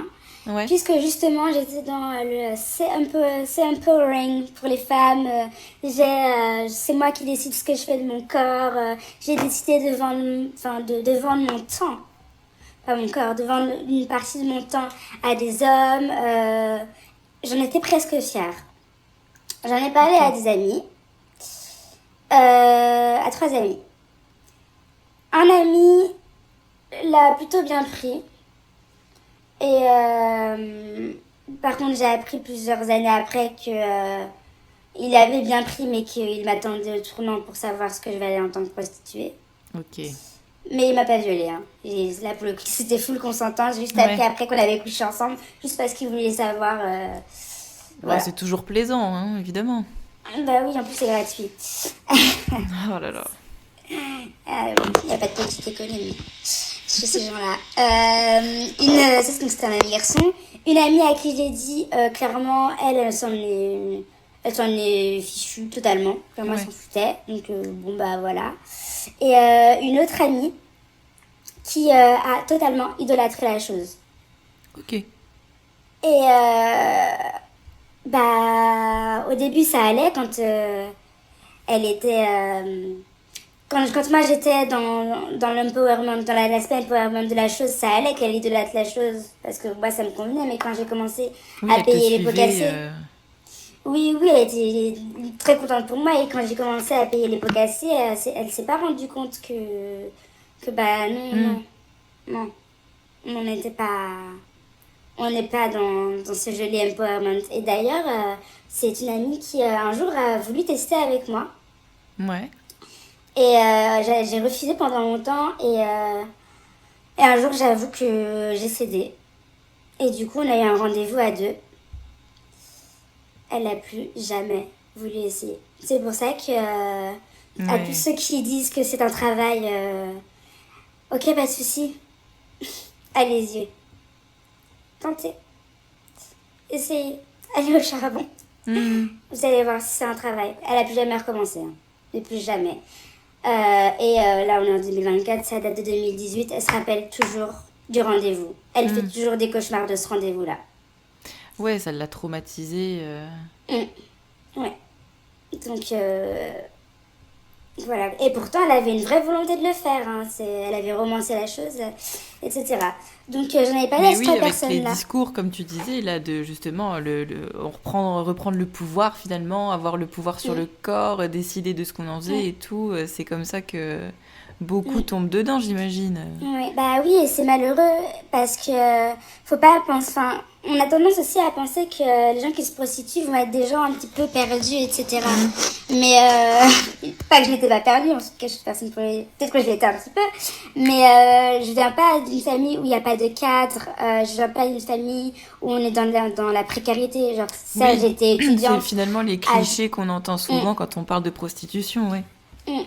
[SPEAKER 2] puisque justement j'étais dans le c'est empowering pour les femmes, c'est moi qui décide ce que je fais de mon corps, j'ai décidé de vendre mon temps, pas mon corps, de vendre une partie de mon temps à des hommes, j'en étais presque fière. J'en ai parlé à des amis, à 3 amis. Un ami l'a plutôt bien pris. Et par contre, j'ai appris plusieurs années après que il avait bien pris, mais qu'il m'attendait au tournant pour savoir ce que je valais en tant que prostituée.
[SPEAKER 1] Ok.
[SPEAKER 2] Mais il m'a pas violée. Et là, pour le coup, c'était full consentant, juste après qu'on avait couché ensemble, juste parce qu'il voulait savoir. Voilà.
[SPEAKER 1] C'est toujours plaisant, évidemment.
[SPEAKER 2] Bah oui, en plus, c'est gratuit.
[SPEAKER 1] Oh là là.
[SPEAKER 2] Il n'y a pas de petite économie chez ces gens-là. C'était un ami garçon. Une amie à qui j'ai dit clairement, elle Elle s'en est fichue totalement. Enfin, moi,
[SPEAKER 1] Ouais.
[SPEAKER 2] elle s'en foutait. Donc, bon, bah voilà. Et une autre amie qui a totalement idolâtré la chose.
[SPEAKER 1] Ok.
[SPEAKER 2] Et bah, au début, ça allait quand elle était. Quand moi j'étais dans l'empowerment, dans l'aspect empowerment de la chose, ça allait qu'elle idolâtre la chose parce que moi ça me convenait. Mais quand j'ai commencé
[SPEAKER 1] Oui,
[SPEAKER 2] à
[SPEAKER 1] elle te
[SPEAKER 2] payer les pots
[SPEAKER 1] suivait.
[SPEAKER 2] cassés, oui, oui, elle était très contente pour moi. Et quand j'ai commencé à payer les pots cassés, elle s'est pas rendue compte que bah non,
[SPEAKER 1] Hmm.
[SPEAKER 2] non, on n'était pas. On n'est pas dans ce joli empowerment. Et d'ailleurs, c'est une amie qui un jour a voulu tester avec moi.
[SPEAKER 1] Ouais.
[SPEAKER 2] Et j'ai refusé pendant longtemps. Et un jour, j'avoue que j'ai cédé. Et du coup, on a eu un rendez-vous à deux. Elle n'a plus jamais voulu essayer. C'est pour ça que, à tous
[SPEAKER 1] Ouais.
[SPEAKER 2] ceux qui disent que c'est un travail, ok, pas de souci. Allez-y. Tentez. Essayez. Allez au charbon.
[SPEAKER 1] Hmm.
[SPEAKER 2] Vous allez voir si c'est un travail. Elle a plus jamais recommencé. Hein. Et plus jamais. Là, on est en 2024, ça date de 2018. Elle se rappelle toujours du rendez-vous. Elle fait toujours des cauchemars de ce rendez-vous-là.
[SPEAKER 1] Ouais, ça l'a traumatisée.
[SPEAKER 2] Ouais. Donc, voilà. Et pourtant, elle avait une vraie volonté de le faire. Hein. Elle avait romancé la chose, etc. Donc, j'en avais parlé à
[SPEAKER 1] Mais
[SPEAKER 2] ces
[SPEAKER 1] oui,
[SPEAKER 2] trois
[SPEAKER 1] avec les
[SPEAKER 2] personnes-là.
[SPEAKER 1] discours, comme tu disais, là, de justement, reprendre le pouvoir finalement, avoir le pouvoir sur
[SPEAKER 2] Mm.
[SPEAKER 1] le corps, décider de ce qu'on en faisait
[SPEAKER 2] Mm.
[SPEAKER 1] et tout, c'est comme ça que beaucoup
[SPEAKER 2] Mm.
[SPEAKER 1] tombent dedans, j'imagine.
[SPEAKER 2] Oui, bah oui, et c'est malheureux parce que faut pas penser. Enfin, on a tendance aussi à penser que les gens qui se prostituent vont être des gens un petit peu perdus, etc. Mais pas que je n'étais pas perdue, en tout cas, personne pourrait. Peut-être que je l'étais un petit peu, mais je viens pas d'une famille où il n'y a pas de cadre. Je viens pas d'une famille où on est dans la précarité. Genre, ça,
[SPEAKER 1] Oui,
[SPEAKER 2] j'étais
[SPEAKER 1] c'est
[SPEAKER 2] étudiante.
[SPEAKER 1] finalement les
[SPEAKER 2] À...
[SPEAKER 1] clichés qu'on entend
[SPEAKER 2] Mm.
[SPEAKER 1] souvent quand on parle de prostitution, ouais.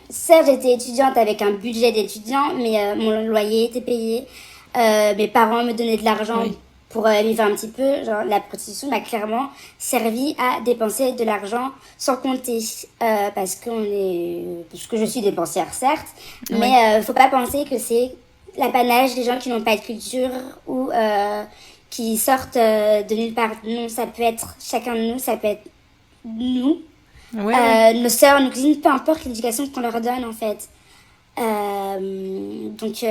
[SPEAKER 2] Certes, j'étais étudiante avec un budget d'étudiant, mais mon loyer était payé. Mes parents me donnaient de l'argent
[SPEAKER 1] Oui.
[SPEAKER 2] pour vivre un petit peu. Genre, la prostitution m'a clairement servi à dépenser de l'argent sans compter. Parce que je suis dépensière, certes,
[SPEAKER 1] Oui.
[SPEAKER 2] mais faut pas penser que c'est l'apanage des gens qui n'ont pas de culture ou qui sortent de nulle part. Non, ça peut être chacun de nous, ça peut être nous.
[SPEAKER 1] Ouais, ouais.
[SPEAKER 2] Nos sœurs, nos cousines, peu importe l'éducation qu'on leur donne en fait. Donc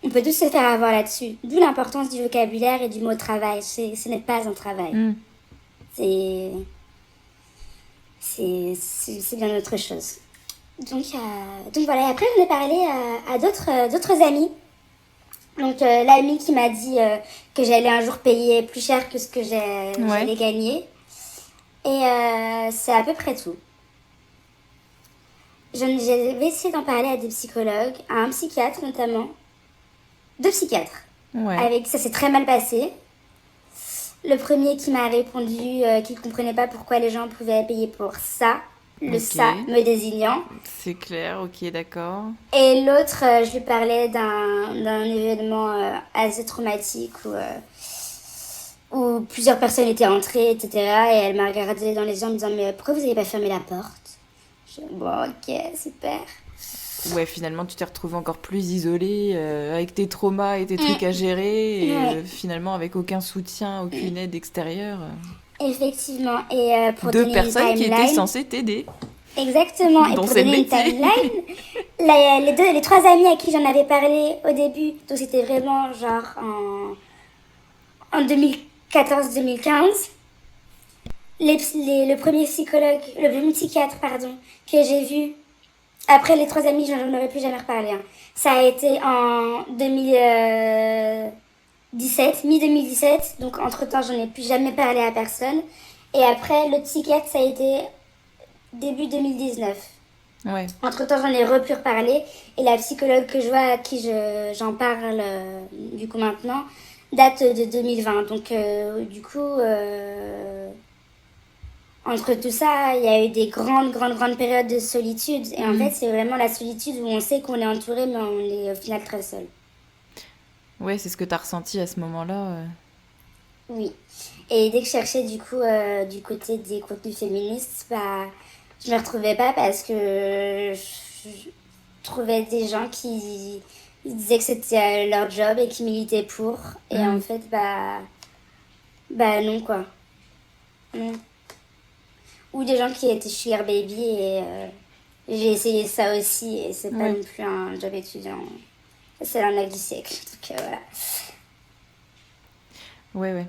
[SPEAKER 2] on peut tous se faire avoir là-dessus. D'où l'importance du vocabulaire et du mot travail. Ce n'est pas un travail.
[SPEAKER 1] Hmm.
[SPEAKER 2] C'est c'est bien autre chose. Donc voilà, et après j'en ai parlé à d'autres amis. Donc l'ami qui m'a dit que j'allais un jour payer plus cher que ce que j'allais gagner. Et c'est à peu près tout. J'avais essayé d'en parler à des psychologues, à un psychiatre notamment. Deux psychiatres.
[SPEAKER 1] Ouais.
[SPEAKER 2] Ça s'est très mal passé. Le premier qui m'a répondu qu'il ne comprenait pas pourquoi les gens pouvaient payer pour ça. Le
[SPEAKER 1] Ok.
[SPEAKER 2] ça me désignant.
[SPEAKER 1] C'est clair, ok, d'accord.
[SPEAKER 2] Et l'autre, je lui parlais d'un événement assez traumatique où plusieurs personnes étaient entrées, etc. Et elle m'a regardé dans les yeux en me disant « Mais pourquoi vous n'avez pas fermé la porte ?» Je dis « Bon, ok, super. »
[SPEAKER 1] Ouais, finalement, tu t'es retrouvée encore plus isolée, avec tes traumas et tes trucs à gérer, et
[SPEAKER 2] Ouais.
[SPEAKER 1] finalement avec aucun soutien, aucune aide extérieure.
[SPEAKER 2] Effectivement. Et pour
[SPEAKER 1] Deux
[SPEAKER 2] donner une
[SPEAKER 1] personnes qui étaient
[SPEAKER 2] timeline...
[SPEAKER 1] censées t'aider
[SPEAKER 2] Exactement. Et
[SPEAKER 1] dans
[SPEAKER 2] pour
[SPEAKER 1] ce
[SPEAKER 2] donner une
[SPEAKER 1] métier.
[SPEAKER 2] timeline, les trois amis à qui j'en avais parlé au début, donc c'était vraiment genre en 2014-2015, le premier psychiatre, pardon, que j'ai vu, après les trois amis, j'en aurais plus jamais reparlé. Hein. Ça a été en 2017, mi-2017, donc entre-temps, j'en ai plus jamais parlé à personne. Et après, le psychiatre, ça a été début 2019.
[SPEAKER 1] Ouais.
[SPEAKER 2] Entre-temps, j'en ai repu reparler. Et la psychologue que je vois, à qui j'en parle du coup maintenant, date de 2020. Donc, du coup, entre tout ça, il y a eu des grandes périodes de solitude. Et en fait, c'est vraiment la solitude où on sait qu'on est entouré, mais on est au final très seul.
[SPEAKER 1] Ouais, c'est ce que t'as ressenti à ce moment-là.
[SPEAKER 2] Oui. Et dès que je cherchais du coup du côté des contenus féministes, bah, je me retrouvais pas parce que je trouvais des gens qui disaient que c'était leur job et qui militaient pour. Et en fait, bah non quoi. Non. Ou des gens qui étaient sugar baby et j'ai essayé ça aussi et c'est pas non plus un job étudiant. C'est l'arnaque du siècle. Donc voilà.
[SPEAKER 1] Ouais.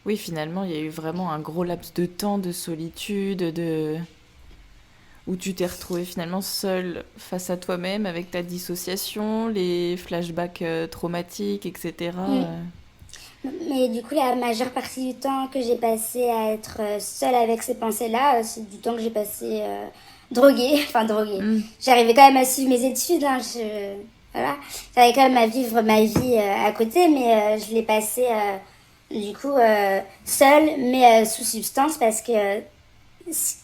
[SPEAKER 1] Oui, finalement, il y a eu vraiment un gros laps de temps de solitude, où tu t'es retrouvée finalement seule face à toi-même avec ta dissociation, les flashbacks traumatiques, etc.
[SPEAKER 2] Mais du coup, la majeure partie du temps que j'ai passé à être seule avec ces pensées-là, c'est du temps que j'ai passé droguée. Enfin, droguée. J'arrivais quand même à suivre mes études. Hein, voilà. J'arrivais quand même à vivre ma vie à côté, mais je l'ai passé du coup seule, mais sous substance parce que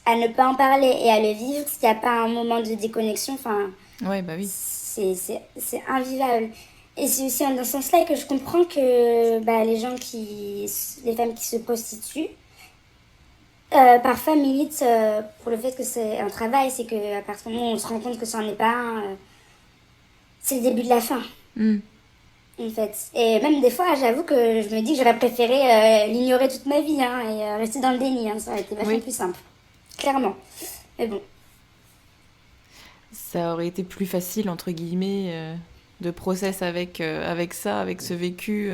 [SPEAKER 2] à ne pas en parler et à le vivre, s'il n'y a pas un moment de déconnexion, enfin,
[SPEAKER 1] Ouais, bah oui.
[SPEAKER 2] c'est invivable. Et c'est aussi dans ce sens-là que je comprends que bah, les femmes qui se prostituent, parfois militent pour le fait que c'est un travail, c'est qu'à partir du moment où on se rend compte que ça n'en est pas un, c'est le début de la fin. En fait. Et même des fois, j'avoue que je me dis que j'aurais préféré l'ignorer toute ma vie hein, et rester dans le déni. Hein, ça aurait été vachement plus simple. Clairement. Mais bon.
[SPEAKER 1] Ça aurait été plus facile, entre guillemets, de process avec ça, avec ce vécu.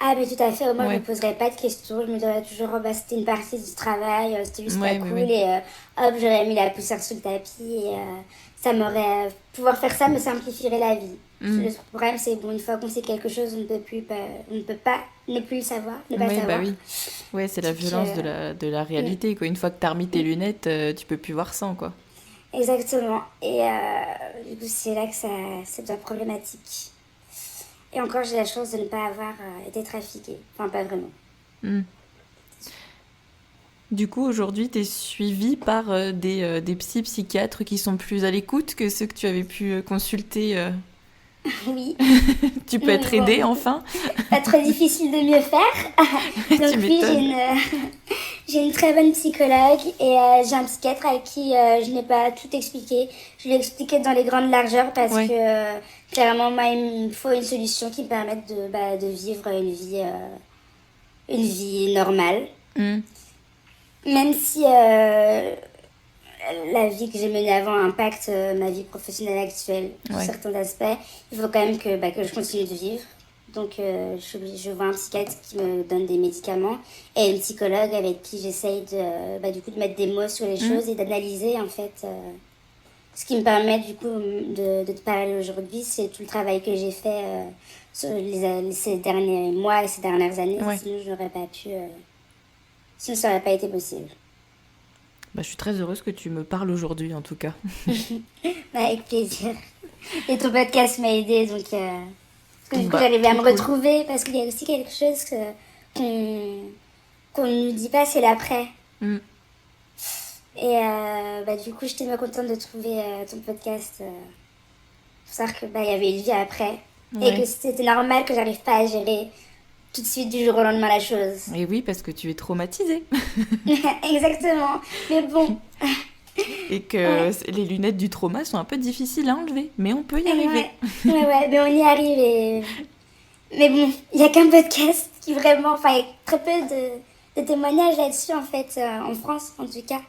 [SPEAKER 2] Ah, mais tout à fait. Moi, je me poserais pas de questions. Je me dirais toujours, oh, bah, c'était une partie du travail, c'était juste pas cool. Et hop, j'aurais mis la poussière sous le tapis. Et ça m'aurait. Pouvoir faire ça me simplifierait la vie. Le problème, c'est bon, une fois qu'on sait quelque chose, on ne peut pas ne plus le savoir, ne pas savoir.
[SPEAKER 1] Bah oui. Ouais, c'est la violence de la réalité. Quoi. Une fois que t'as remis tes lunettes, tu peux plus voir sans, quoi.
[SPEAKER 2] Exactement. Et du coup, c'est là que ça devient problématique. Et encore, j'ai la chance de ne pas avoir été trafiquée. Enfin, pas vraiment.
[SPEAKER 1] Du coup, aujourd'hui, tu es suivie par des psychiatres qui sont plus à l'écoute que ceux que tu avais pu consulter.
[SPEAKER 2] Oui.
[SPEAKER 1] Tu peux être aidée, enfin.
[SPEAKER 2] Pas trop difficile de mieux faire. Donc oui, j'ai une très bonne psychologue et j'ai un psychiatre avec qui je n'ai pas tout expliqué. Je lui ai expliqué dans les grandes largeurs parce que clairement, moi, il me faut une solution qui me permette de vivre une vie normale. Même si la vie que j'ai menée avant impacte ma vie professionnelle actuelle sur certains aspects, il faut quand même que je continue de vivre. Donc je vois un psychiatre qui me donne des médicaments et une psychologue avec qui j'essaye de mettre des mots sur les choses et d'analyser en fait. Ce qui me permet du coup de te parler aujourd'hui, c'est tout le travail que j'ai fait sur ces derniers mois et ces dernières années. Sinon je n'aurais pas pu... sinon ça n'aurait pas été possible.
[SPEAKER 1] Bah, je suis très heureuse que tu me parles aujourd'hui, en tout cas.
[SPEAKER 2] Avec plaisir. Et ton podcast m'a aidée, donc du coup, j'arrivais à me retrouver, parce qu'il y a aussi quelque chose qu'on ne nous dit pas, c'est l'après. Et du coup, j'étais bien contente de trouver ton podcast pour savoir qu'il y avait une vie après. Et que c'était normal que j'arrive pas à gérer tout de suite du jour au lendemain la chose.
[SPEAKER 1] Et oui, parce que tu es traumatisée.
[SPEAKER 2] Exactement. Mais bon.
[SPEAKER 1] Et que les lunettes du trauma sont un peu difficiles à enlever. Mais on peut y arriver.
[SPEAKER 2] Ouais, mais on y arrive. Mais bon, il n'y a qu'un podcast qui vraiment... Enfin, il y a très peu de témoignages là-dessus, en fait, en France, en tout cas.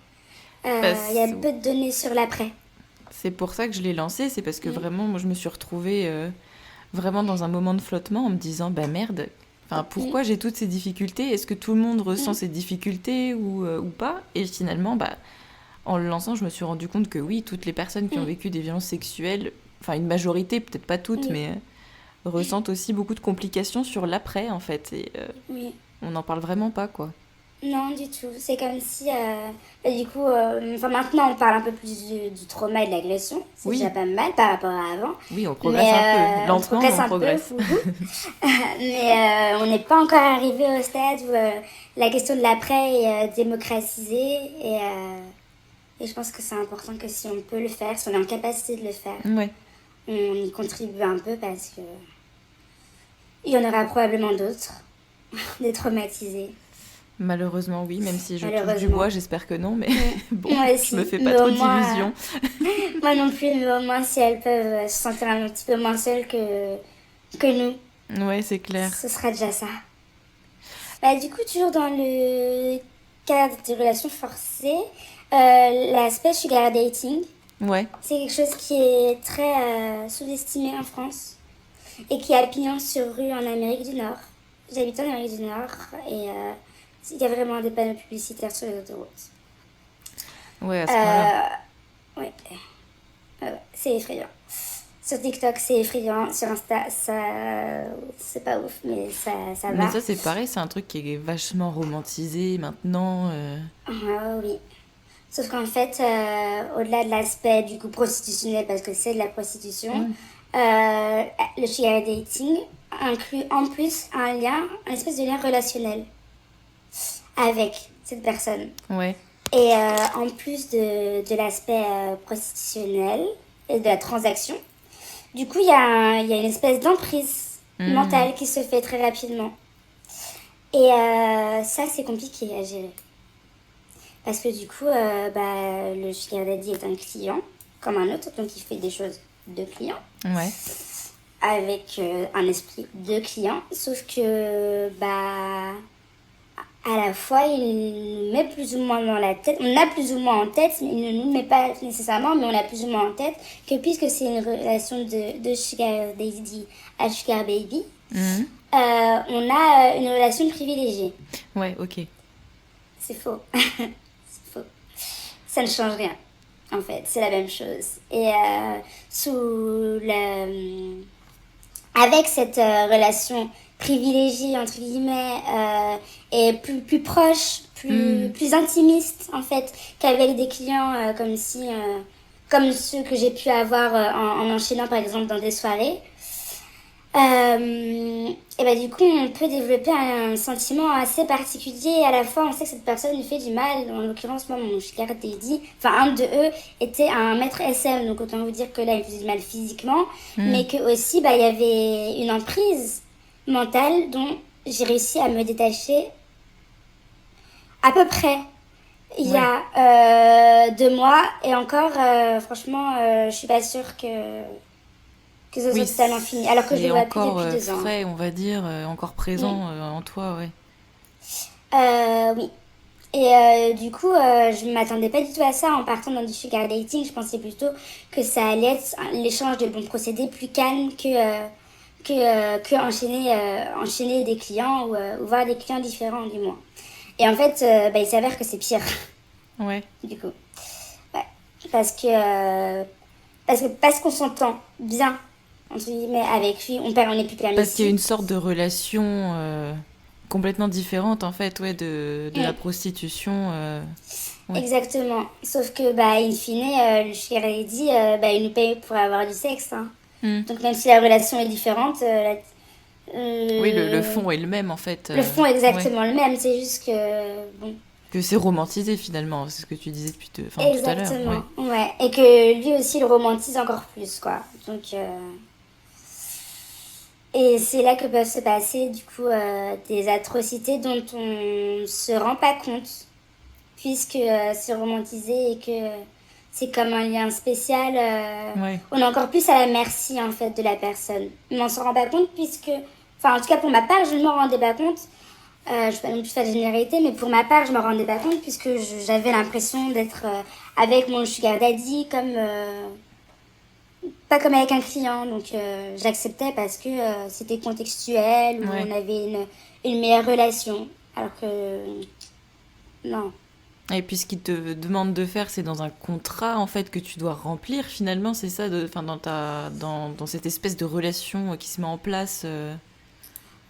[SPEAKER 2] Il y a peu de données sur l'après.
[SPEAKER 1] C'est pour ça que je l'ai lancé. C'est parce que vraiment, moi, je me suis retrouvée vraiment dans un moment de flottement en me disant, bah merde... Enfin, pourquoi j'ai toutes ces difficultés ? Est-ce que tout le monde ressent ces difficultés ou pas ? Et finalement, en le lançant, je me suis rendu compte que oui, toutes les personnes qui ont vécu des violences sexuelles, enfin une majorité, peut-être pas toutes, mais ressentent aussi beaucoup de complications sur l'après, en fait. Et on n'en parle vraiment pas, quoi.
[SPEAKER 2] Non, du tout. C'est comme si, du coup, maintenant on parle un peu plus du trauma et de l'agression. C'est déjà pas mal par rapport à avant.
[SPEAKER 1] Oui, on progresse un peu. Lentement, on progresse.
[SPEAKER 2] Mais on n'est pas encore arrivé au stade où la question de l'après est démocratisée. Et je pense que c'est important que si on peut le faire, si on est en capacité de le faire, on y contribue un peu parce que il y en aura probablement d'autres. détraumatisée.
[SPEAKER 1] Malheureusement, oui, même si je touche du
[SPEAKER 2] Malheureusement.
[SPEAKER 1] bois, j'espère que non, mais bon,
[SPEAKER 2] Moi
[SPEAKER 1] je
[SPEAKER 2] aussi.
[SPEAKER 1] me fais
[SPEAKER 2] Mais
[SPEAKER 1] pas trop
[SPEAKER 2] au moins,
[SPEAKER 1] d'illusions.
[SPEAKER 2] moi non plus, mais au moins si elles peuvent se sentir un petit peu moins seules que nous,
[SPEAKER 1] Ouais, c'est clair.
[SPEAKER 2] ce sera déjà ça. Bah, du coup, toujours dans le cadre des relations forcées, l'aspect sugar dating,
[SPEAKER 1] Ouais,
[SPEAKER 2] c'est quelque chose qui est très sous-estimé en France et qui a pignon sur rue en Amérique du Nord. J'habite en Amérique du Nord et il y a vraiment des panneaux publicitaires sur les autoroutes.
[SPEAKER 1] ouais, à ce point-là.
[SPEAKER 2] Ouais, c'est effrayant. Sur TikTok, c'est effrayant. Sur Insta, c'est pas ouf, mais ça
[SPEAKER 1] Mais
[SPEAKER 2] va.
[SPEAKER 1] ça, c'est pareil, c'est un truc qui est vachement romantisé maintenant.
[SPEAKER 2] Ah oui. Sauf qu'en fait, au-delà de l'aspect du coup prostitutionnel, parce que c'est de la prostitution, le sugar dating inclut en plus un lien, un espèce de lien relationnel avec cette personne.
[SPEAKER 1] Ouais,
[SPEAKER 2] Et en plus de l'aspect prostitutionnel et de la transaction, du coup, il y a une espèce d'emprise mentale qui se fait très rapidement. Et ça, c'est compliqué à gérer. Parce que du coup, le sugar daddy est un client, comme un autre, donc il fait des choses de client,
[SPEAKER 1] ouais.
[SPEAKER 2] avec un esprit de client. Sauf que, à la fois, il nous met plus ou moins dans la tête, on a plus ou moins en tête, mais il ne nous met pas nécessairement, mais on a plus ou moins en tête que puisque c'est une relation de sugar daddy à sugar baby, on a une relation privilégiée.
[SPEAKER 1] Ouais, ok.
[SPEAKER 2] C'est faux. C'est faux. Ça ne change rien, en fait. C'est la même chose. Et avec cette relation privilégiée, entre guillemets, et plus proche, plus intimiste, en fait, qu'avec des clients comme ceux que j'ai pu avoir en enchaînant, par exemple, dans des soirées. Et du coup, on peut développer un sentiment assez particulier. À la fois, on sait que cette personne lui fait du mal. En l'occurrence, moi, mon sugar daddy, un de eux était un maître SM. Donc, autant vous dire que là, il faisait du mal physiquement. Mais que aussi, il y avait une emprise mentale dont j'ai réussi à me détacher à peu près il y a 2 mois. Et encore, franchement, je suis pas sûre que ce soit totalement fini, alors que je le vois plus depuis 2 ans.
[SPEAKER 1] Frais, on va dire, encore présent en toi, ouais.
[SPEAKER 2] Oui. Et du coup, je ne m'attendais pas du tout à ça en partant dans du sugar dating. Je pensais plutôt que ça allait être l'échange de bons procédés plus calme que enchaîner des clients ou voir des clients différents, du moins. Et en fait, il s'avère que c'est pire.
[SPEAKER 1] Ouais.
[SPEAKER 2] Du coup. Ouais. Parce qu'on s'entend bien, entre guillemets, avec lui, on n'est plus que la
[SPEAKER 1] Parce qu'il y a une sorte de relation complètement différente, en fait, ouais, de la prostitution. Ouais.
[SPEAKER 2] Exactement. Sauf que, in fine, le sugar daddy, il nous paye pour avoir du sexe. Hein. Donc, même si la relation est différente,
[SPEAKER 1] oui, le fond est le même, en fait.
[SPEAKER 2] Le fond est exactement le même, c'est juste que, bon...
[SPEAKER 1] Que c'est romantisé, finalement, c'est ce que tu disais depuis tout à l'heure.
[SPEAKER 2] Exactement, ouais. Et que lui aussi, il romantise encore plus, quoi. Donc... Et c'est là que peuvent se passer, du coup, des atrocités dont on se rend pas compte, puisque c'est romantisé et que c'est comme un lien spécial. On est encore plus à la merci, en fait, de la personne. Mais on s'en rend pas compte puisque... en tout cas, pour ma part, je ne m'en rendais pas compte. Je ne vais pas non plus faire de généralité, mais pour ma part, je ne me rendais pas compte puisque j'avais l'impression d'être avec mon sugar daddy pas comme avec un client. Donc, j'acceptais parce que c'était contextuel, où on avait une meilleure relation. Alors que... Non.
[SPEAKER 1] Et puis ce qu'ils te demandent de faire, c'est dans un contrat en fait que tu dois remplir finalement, c'est ça, dans cette espèce de relation qui se met en place.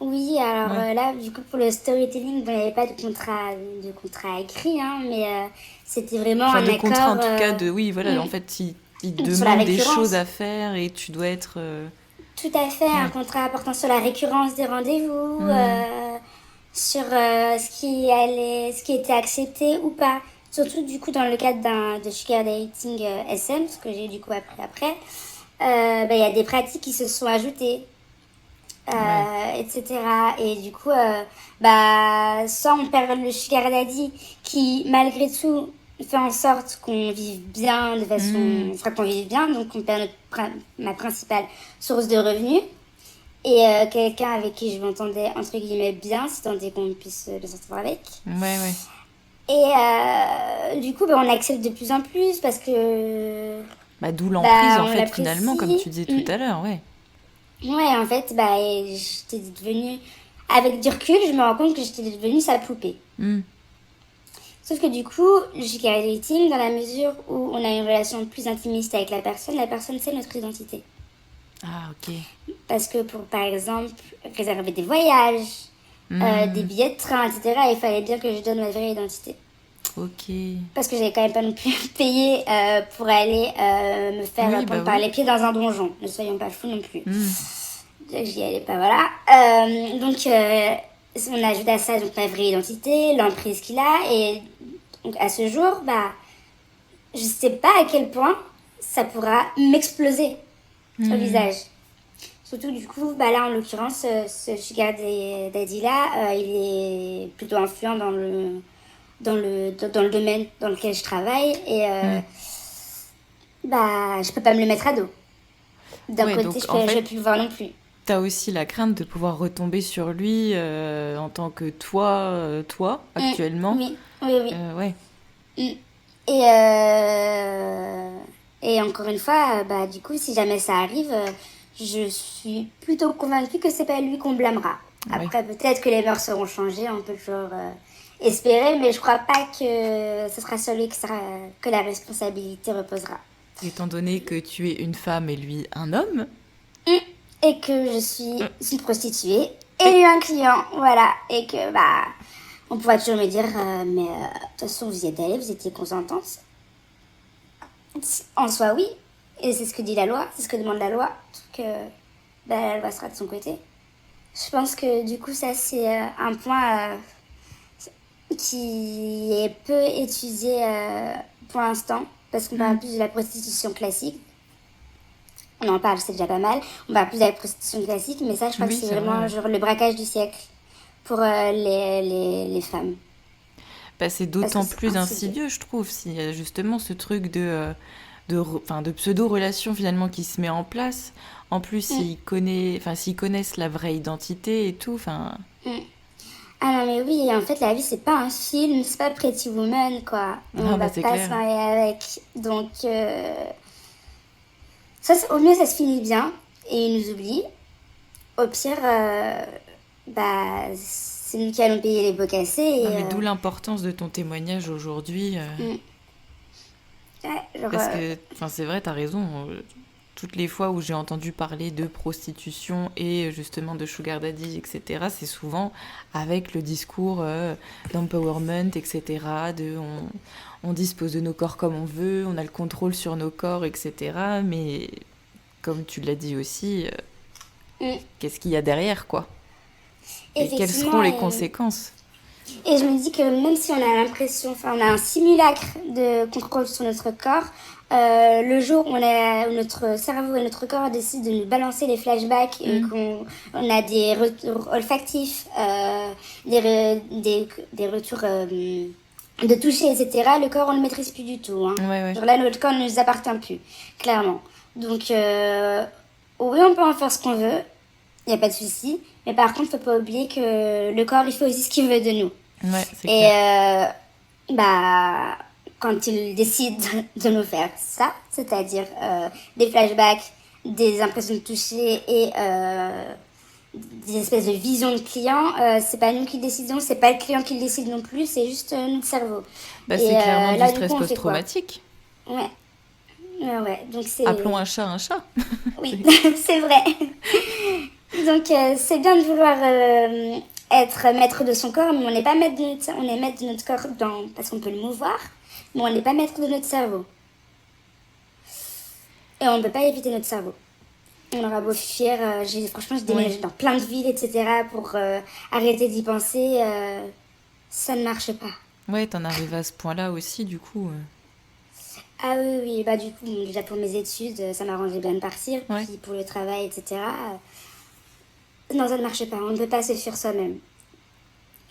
[SPEAKER 2] Oui, alors là, du coup, pour le storytelling, il n'y avait pas de contrat écrit, hein, mais c'était vraiment un accord...
[SPEAKER 1] contrat en tout cas en fait, ils te demandent des choses à faire et tu dois être...
[SPEAKER 2] Tout à fait, un contrat portant sur la récurrence des rendez-vous, sur ce qui était accepté ou pas. Surtout, du coup, dans le cadre de sugar dating SM, ce que j'ai du coup appris après, y a des pratiques qui se sont ajoutées. etc. Et du coup, soit on perd le sugar daddy qui, malgré tout, fait en sorte qu'on vive bien de façon... Enfin, qu'on vive bien, donc on perd ma principale source de revenus. Et quelqu'un avec qui je m'entendais, entre guillemets, bien, si tant est qu'on puisse le sortir avec.
[SPEAKER 1] Ouais.
[SPEAKER 2] Et du coup, on accepte de plus en plus parce que...
[SPEAKER 1] D'où l'emprise, en
[SPEAKER 2] on
[SPEAKER 1] fait, finalement, comme tu disais tout à l'heure, ouais.
[SPEAKER 2] Ouais, en fait, j'étais devenue... Avec du recul, je me rends compte que j'étais devenue sa poupée. Sauf que du coup, le sugar dating, dans la mesure où on a une relation plus intimiste avec la personne sait notre identité.
[SPEAKER 1] Ah, ok.
[SPEAKER 2] Parce que pour, par exemple, réserver des voyages, des billets de train, etc., il fallait bien que je donne ma vraie identité.
[SPEAKER 1] Ok.
[SPEAKER 2] Parce que j'avais quand même pas non plus payé pour aller me faire prendre par les pieds dans un donjon. Ne soyons pas fous non plus. J'y allais pas, voilà. Donc, on ajoute à ça donc, ma vraie identité, l'emprise qu'il a. Et donc, à ce jour, je sais pas à quel point ça pourra m'exploser sur le visage. Surtout, du coup, là, en l'occurrence, ce sugar daddy là, il est plutôt influent dans le domaine dans lequel je travaille. Et je peux pas me le mettre à dos. D'un côté, je peux plus le voir non plus.
[SPEAKER 1] T'as aussi la crainte de pouvoir retomber sur lui en tant que toi, actuellement.
[SPEAKER 2] Oui.
[SPEAKER 1] Ouais.
[SPEAKER 2] Et encore une fois, du coup, si jamais ça arrive, je suis plutôt convaincue que c'est pas lui qu'on blâmera. Après, peut-être que les mœurs seront changées, on peut toujours espérer, mais je crois pas que ce sera sur lui que la responsabilité reposera.
[SPEAKER 1] Étant donné que tu es une femme et lui un homme.
[SPEAKER 2] Et que je suis une prostituée et lui un client, voilà. Et que, on pourra toujours me dire, mais de toute façon, vous y êtes allée, vous étiez consentante. En soi, oui. Et c'est ce que dit la loi, c'est ce que demande la loi. Donc, la loi sera de son côté. Je pense que, du coup, ça, c'est un point qui est peu étudié pour l'instant. Parce qu'on parle plus de la prostitution classique. On en parle, c'est déjà pas mal. On parle plus de la prostitution classique, mais ça, je crois que c'est vraiment genre le braquage du siècle pour les femmes.
[SPEAKER 1] C'est d'autant plus insidieux, je trouve, si justement ce truc de pseudo-relation finalement qui se met en place. En plus, s'ils connaissent la vraie identité et tout,
[SPEAKER 2] Ah non, mais oui, en fait, la vie, c'est pas un film, c'est pas Pretty Woman, quoi. On va pas se marier avec. Donc, au mieux, ça se finit bien et ils nous oublient. Au pire, c'est nous qui allons payer les pots cassés.
[SPEAKER 1] Mais d'où l'importance de ton témoignage aujourd'hui. Parce que, c'est vrai, t'as raison. Toutes les fois où j'ai entendu parler de prostitution et justement de sugar daddy, etc., c'est souvent avec le discours d'empowerment, etc., on dispose de nos corps comme on veut, on a le contrôle sur nos corps, etc. Mais comme tu l'as dit aussi, qu'est-ce qu'il y a derrière, quoi? Et quelles seront les conséquences?
[SPEAKER 2] Et je me dis que même si on a l'impression, on a un simulacre de contrôle sur notre corps, le jour où notre cerveau et notre corps décident de nous balancer les flashbacks et qu'on a des retours olfactifs, des retours de toucher, etc., le corps, on ne le maîtrise plus du tout. Hein. Genre là, notre corps ne nous appartient plus, clairement. Donc, oui, on peut en faire ce qu'on veut, il n'y a pas de souci. Mais par contre, il ne faut pas oublier que le corps, il fait aussi ce qu'il veut de nous.
[SPEAKER 1] C'est clair.
[SPEAKER 2] Quand il décide de nous faire ça, c'est-à-dire des flashbacks, des impressions de toucher et des espèces de visions de clients, c'est pas nous qui décidons, c'est pas le client qui le décide non plus, c'est juste notre cerveau.
[SPEAKER 1] C'est clairement du stress post-traumatique.
[SPEAKER 2] Ouais, donc c'est...
[SPEAKER 1] Appelons un chat un chat.
[SPEAKER 2] Oui, c'est vrai. Donc c'est bien de vouloir être maître de son corps, mais on n'est pas maître on est maître de notre corps parce qu'on peut le mouvoir, mais on n'est pas maître de notre cerveau. Et on ne peut pas éviter notre cerveau. On aura beau fuir, franchement, je déménage dans plein de villes, etc. pour arrêter d'y penser, ça ne marche pas.
[SPEAKER 1] Ouais, t'en arrives à ce point-là aussi, du coup.
[SPEAKER 2] Ah oui, du coup, déjà pour mes études, ça m'arrangeait bien de partir, puis pour le travail, etc. Non, ça ne marche pas. On ne peut pas se fuir soi-même.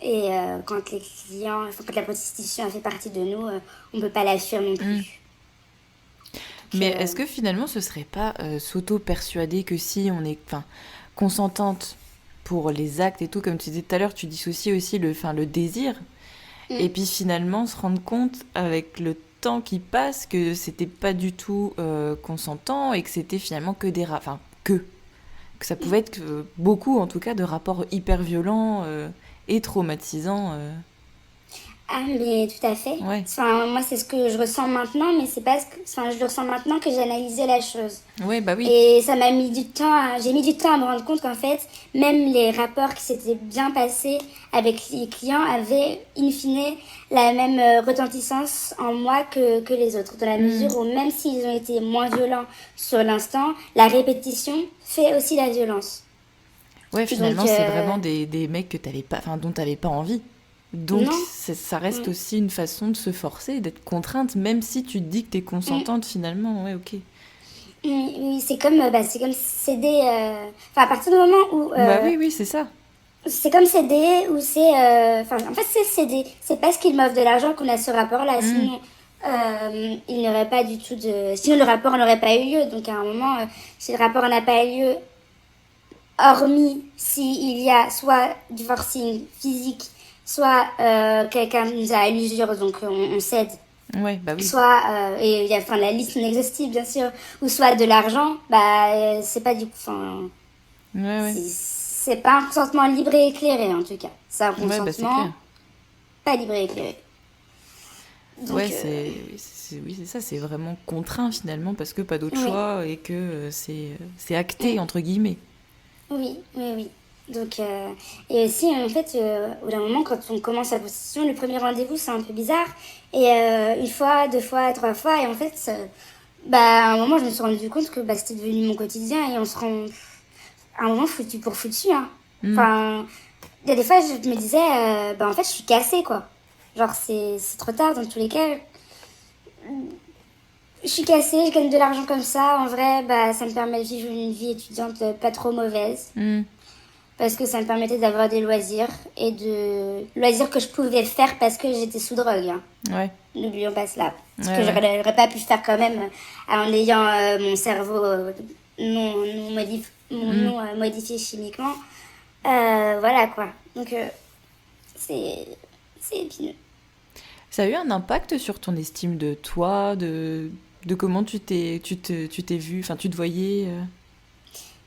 [SPEAKER 2] Et quand les clients, enfin, quand la prostitution fait partie de nous, on ne peut pas la fuir non plus.
[SPEAKER 1] Mais est-ce que finalement ce serait pas s'auto-persuader que si on est consentante pour les actes et tout, comme tu disais tout à l'heure, tu dissocies aussi le désir, et puis finalement se rendre compte avec le temps qui passe que c'était pas du tout consentant et que c'était finalement que que ça pouvait être beaucoup en tout cas de rapports hyper violents et traumatisants.
[SPEAKER 2] Ah, mais tout à fait.
[SPEAKER 1] Ouais.
[SPEAKER 2] Enfin, moi, c'est ce que je ressens maintenant, mais c'est pas enfin, je le ressens maintenant que j'ai analysé la chose.
[SPEAKER 1] Ouais, bah oui.
[SPEAKER 2] Et ça m'a mis du temps, j'ai mis du temps à me rendre compte qu'en fait, même les rapports qui s'étaient bien passés avec les clients avaient, in fine, la même retentissance en moi que les autres. Dans la mesure où même s'ils ont été moins violents sur l'instant, la répétition fait aussi la violence.
[SPEAKER 1] Ouais, finalement, c'est vraiment des mecs que dont t'avais pas envie. Donc, ça reste aussi une façon de se forcer, d'être contrainte, même si tu te dis que t'es consentante finalement. Ouais, ok.
[SPEAKER 2] Oui, c'est comme céder. Enfin, à partir du moment où.
[SPEAKER 1] Bah oui, c'est ça.
[SPEAKER 2] C'est comme céder ou c'est. Enfin, en fait, c'est céder. C'est parce qu'il m'offre de l'argent qu'on a ce rapport-là. Sinon, il n'aurait pas du tout de. Sinon, le rapport n'aurait pas eu lieu. Donc, à un moment, si le rapport n'a pas eu lieu, hormis s'il y a soit du forcing physique, soit quelqu'un nous a à l'usure, donc on cède.
[SPEAKER 1] Ouais, bah oui.
[SPEAKER 2] Soit, et la liste non exhaustive bien sûr, ou soit de l'argent, c'est pas du coup.
[SPEAKER 1] Ouais.
[SPEAKER 2] C'est pas un consentement libre et éclairé en tout cas. C'est un consentement pas libre et éclairé.
[SPEAKER 1] Donc, c'est ça, c'est vraiment contraint finalement parce que pas d'autre choix et que c'est acté entre guillemets.
[SPEAKER 2] Oui. Donc, et aussi, en fait, au bout d'un moment, quand on commence la prostitution, le premier rendez-vous, c'est un peu bizarre. Et une fois, 2 fois, 3 fois, et en fait, à un moment, je me suis rendu compte que c'était devenu mon quotidien et on se rend à un moment foutu pour foutu. Hein. Enfin, il y a des fois, je me disais, en fait, je suis cassée, quoi. Genre, c'est trop tard, dans tous les cas. Je suis cassée, je gagne de l'argent comme ça. En vrai, ça me permet de vivre une vie étudiante pas trop mauvaise. Parce que ça me permettait d'avoir des loisirs et de loisirs que je pouvais faire parce que j'étais sous drogue. Hein.
[SPEAKER 1] Ouais.
[SPEAKER 2] N'oublions pas cela. Ce que j'aurais pas pu faire quand même en ayant mon cerveau non modifié chimiquement. Voilà quoi. Donc c'est épineux.
[SPEAKER 1] Ça a eu un impact sur ton estime de toi, de comment tu t'es vue, enfin tu te voyais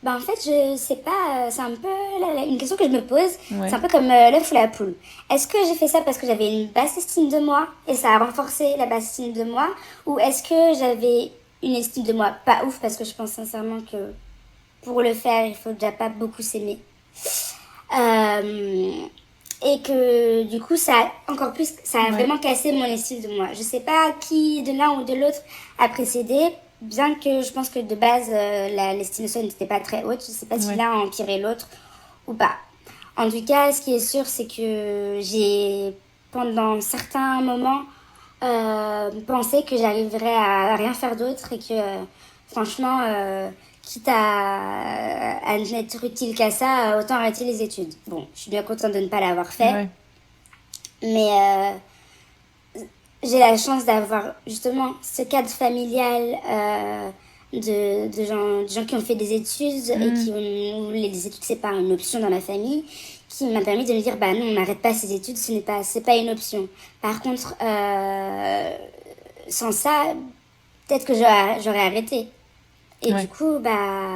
[SPEAKER 2] En fait, je sais pas, c'est un peu une question que je me pose. Ouais. C'est un peu comme l'œuf ou la poule. Est-ce que j'ai fait ça parce que j'avais une basse estime de moi et ça a renforcé la basse estime de moi? Ou est-ce que j'avais une estime de moi pas ouf parce que je pense sincèrement que pour le faire, il faut déjà pas beaucoup s'aimer. Et que du coup, ça a vraiment cassé mon estime de moi. Je sais pas qui de l'un ou de l'autre a précédé. Bien que je pense que de base, l'estime de soi n'était pas très haute. Je ne sais pas si l'un a empiré l'autre ou pas. En tout cas, ce qui est sûr, c'est que j'ai, pendant certains moments, pensé que j'arriverais à rien faire d'autre et que, franchement, quitte à n'être utile qu'à ça, autant arrêter les études. Bon, je suis bien contente de ne pas l'avoir fait. Ouais. Mais... j'ai la chance d'avoir justement ce cadre familial de gens qui ont fait des études et où les études c'est pas une option dans la famille, qui m'a permis de me dire non, on n'arrête pas ces études, c'est pas une option. Par contre, sans ça, peut-être que j'aurais arrêté. Et du coup, on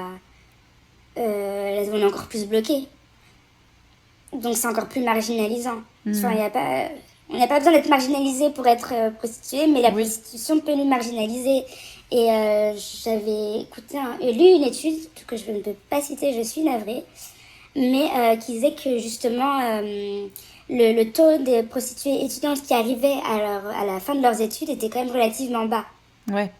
[SPEAKER 2] est encore plus bloqué. Donc c'est encore plus marginalisant. Enfin, on n'a pas besoin d'être marginalisé pour être prostituée, mais la prostitution peut nous marginaliser. Et j'avais lu une étude que je ne peux pas citer, je suis navrée, mais qui disait que justement le taux des prostituées étudiantes qui arrivaient à la fin de leurs études était quand même relativement bas.
[SPEAKER 1] Ouais.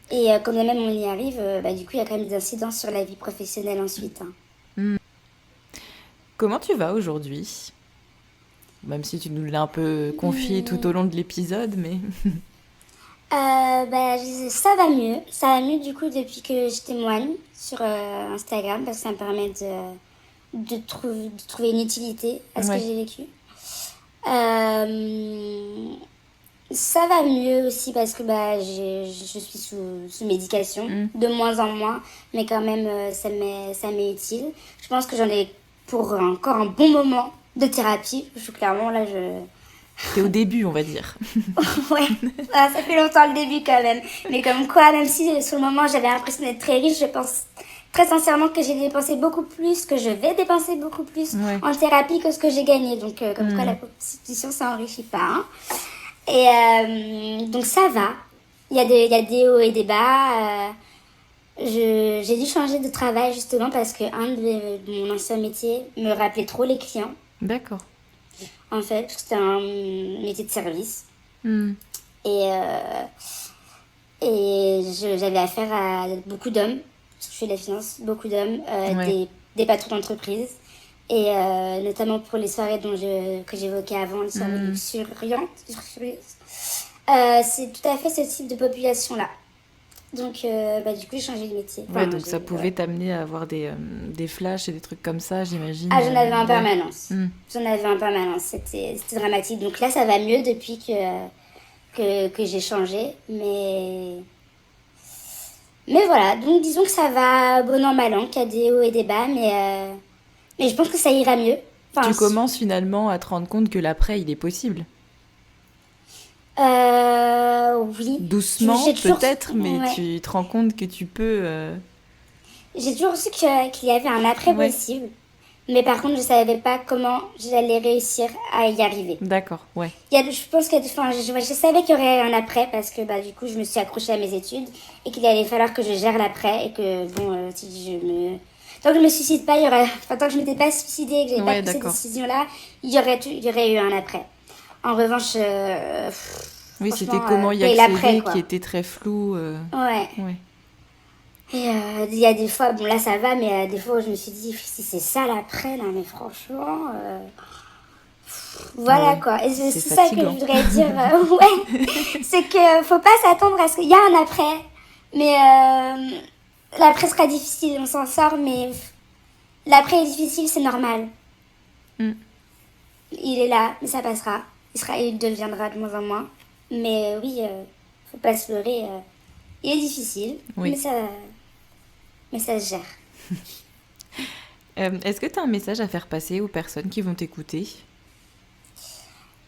[SPEAKER 2] Et quand même on y arrive, du coup il y a quand même des incidences sur la vie professionnelle ensuite. Hein.
[SPEAKER 1] Comment tu vas aujourd'hui ? Même si tu nous l'as un peu confié tout au long de l'épisode, mais...
[SPEAKER 2] ça va mieux. Ça va mieux du coup depuis que je témoigne sur Instagram, parce que ça me permet de trouver une utilité à ce que j'ai vécu. Ça va mieux aussi parce que je suis sous médication, de moins en moins, mais quand même ça m'est utile. Je pense que j'en ai pour encore un bon moment de thérapie. Je suis clairement là,
[SPEAKER 1] T'es au début, on va dire.
[SPEAKER 2] Ouais, ça fait longtemps le début quand même. Mais comme quoi, même si sur le moment j'avais l'impression d'être très riche, je pense très sincèrement que j'ai dépensé beaucoup plus, que je vais dépenser beaucoup plus en thérapie que ce que j'ai gagné. Donc comme quoi la prostitution, ça n'enrichit pas. Hein. Et donc ça va. Il y a des hauts et des bas. J'ai dû changer de travail justement parce que de mon ancien métier me rappelait trop les clients.
[SPEAKER 1] D'accord.
[SPEAKER 2] En fait, c'était un métier de service. Et j'avais affaire à beaucoup d'hommes, parce que je fais de la finance, beaucoup d'hommes, des patrons d'entreprise. Et notamment pour les soirées que j'évoquais avant, les soirées luxuriantes. C'est tout à fait ce type de population-là. Donc, du coup, j'ai changé de métier.
[SPEAKER 1] Enfin, donc ça pouvait t'amener à avoir des flashs et des trucs comme ça, j'imagine.
[SPEAKER 2] Ah, j'en avais en permanence. J'en avais en permanence. C'était dramatique. Donc là, ça va mieux depuis que j'ai changé. Mais voilà. Donc, disons que ça va bon an, mal an, qu'il y a des hauts et des bas. Mais je pense que ça ira mieux.
[SPEAKER 1] Tu commences finalement à te rendre compte que l'après, il est possible.
[SPEAKER 2] Oui.
[SPEAKER 1] Doucement, peut-être, mais tu te rends compte que tu peux...
[SPEAKER 2] J'ai toujours su qu'il y avait un après possible. Mais par contre, je savais pas comment j'allais réussir à y arriver.
[SPEAKER 1] D'accord, ouais.
[SPEAKER 2] Je pense que... je savais qu'il y aurait un après parce que du coup, je me suis accrochée à mes études et qu'il allait falloir que je gère l'après et que, tant que je me suicide pas, tant que je m'étais pas suicidée et que j'avais pas pris cette décision-là, il y aurait eu un après. En revanche...
[SPEAKER 1] oui, c'était comment y accéder qui était très flou.
[SPEAKER 2] Ouais. Et il y a des fois, bon là ça va, mais des fois je me suis dit, si c'est ça l'après, là, mais franchement... voilà quoi. Et c'est ça que je voudrais dire. C'est que faut pas s'attendre à ce qu'il y a un après. Mais l'après sera difficile, on s'en sort, mais l'après est difficile, c'est normal. Il est là, mais ça passera. Il deviendra de moins en moins. Mais oui, faut pas se leurrer. Il est difficile, mais ça se gère.
[SPEAKER 1] Est-ce que tu as un message à faire passer aux personnes qui vont t'écouter ?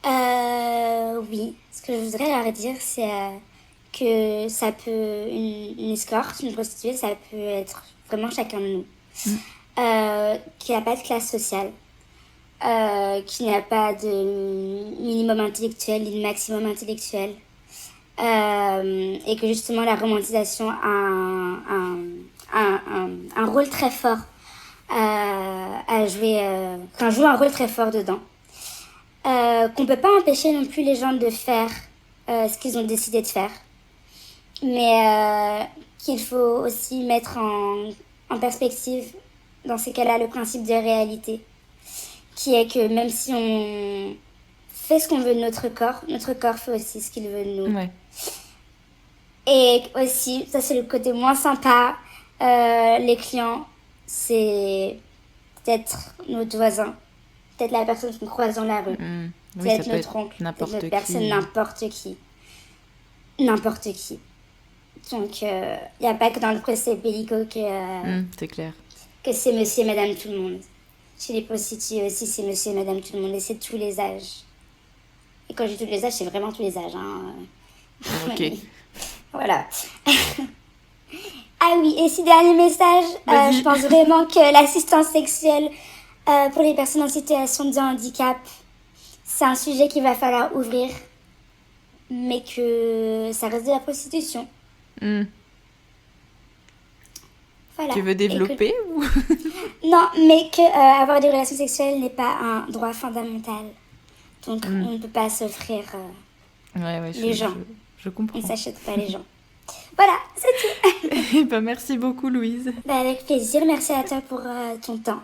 [SPEAKER 2] Oui. Ce que je voudrais leur dire, c'est que ça peut... Une escorte, une prostituée, ça peut être vraiment chacun de nous. Qu'il n'y a pas de classe sociale. Qu'il n'y a pas de minimum intellectuel ni de maximum intellectuel. Et que justement la romantisation a un rôle très fort à jouer, joue un rôle très fort dedans. Qu'on peut pas empêcher non plus les gens de faire ce qu'ils ont décidé de faire, mais qu'il faut aussi mettre en perspective dans ces cas-là le principe de réalité, qui est que même si on fait ce qu'on veut de notre corps fait aussi ce qu'il veut de nous. Et aussi, ça c'est le côté moins sympa, les clients, c'est peut-être notre voisin, peut-être la personne qu'on croise dans la rue, peut-être notre oncle, peut-être notre personne, n'importe qui. Donc, il n'y a pas que dans le procès Bellico
[SPEAKER 1] c'est clair.
[SPEAKER 2] Que c'est monsieur et madame tout le monde. Chez les prostituées aussi, c'est monsieur et madame tout le monde, et c'est tous les âges. Et quand je dis tous les âges, c'est vraiment tous les âges. Hein.
[SPEAKER 1] Ok.
[SPEAKER 2] Voilà. Ah oui, et si dernier message, je pense vraiment que l'assistance sexuelle pour les personnes en situation de handicap, c'est un sujet qu'il va falloir ouvrir, mais que ça reste de la prostitution. Voilà.
[SPEAKER 1] Tu veux développer ou...
[SPEAKER 2] Non, mais que avoir des relations sexuelles n'est pas un droit fondamental. Donc on ne peut pas s'offrir les gens.
[SPEAKER 1] Je comprends.
[SPEAKER 2] On ne s'achète pas les gens. Voilà, c'est tout.
[SPEAKER 1] Merci beaucoup, Louise.
[SPEAKER 2] Avec plaisir, merci à toi pour ton temps.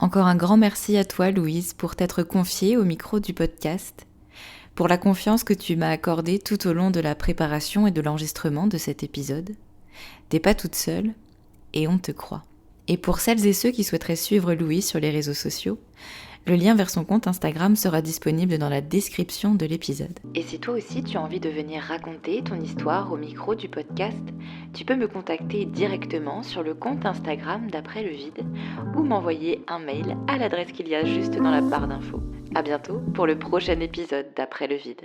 [SPEAKER 1] Encore un grand merci à toi Louise pour t'être confiée au micro du podcast, pour la confiance que tu m'as accordée tout au long de la préparation et de l'enregistrement de cet épisode. T'es pas toute seule et on te croit. Et pour celles et ceux qui souhaiteraient suivre Louise sur les réseaux sociaux, le lien vers son compte Instagram sera disponible dans la description de l'épisode. Et si toi aussi tu as envie de venir raconter ton histoire au micro du podcast, tu peux me contacter directement sur le compte Instagram d'Après le Vide ou m'envoyer un mail à l'adresse qu'il y a juste dans la barre d'infos. À bientôt pour le prochain épisode d'Après le Vide.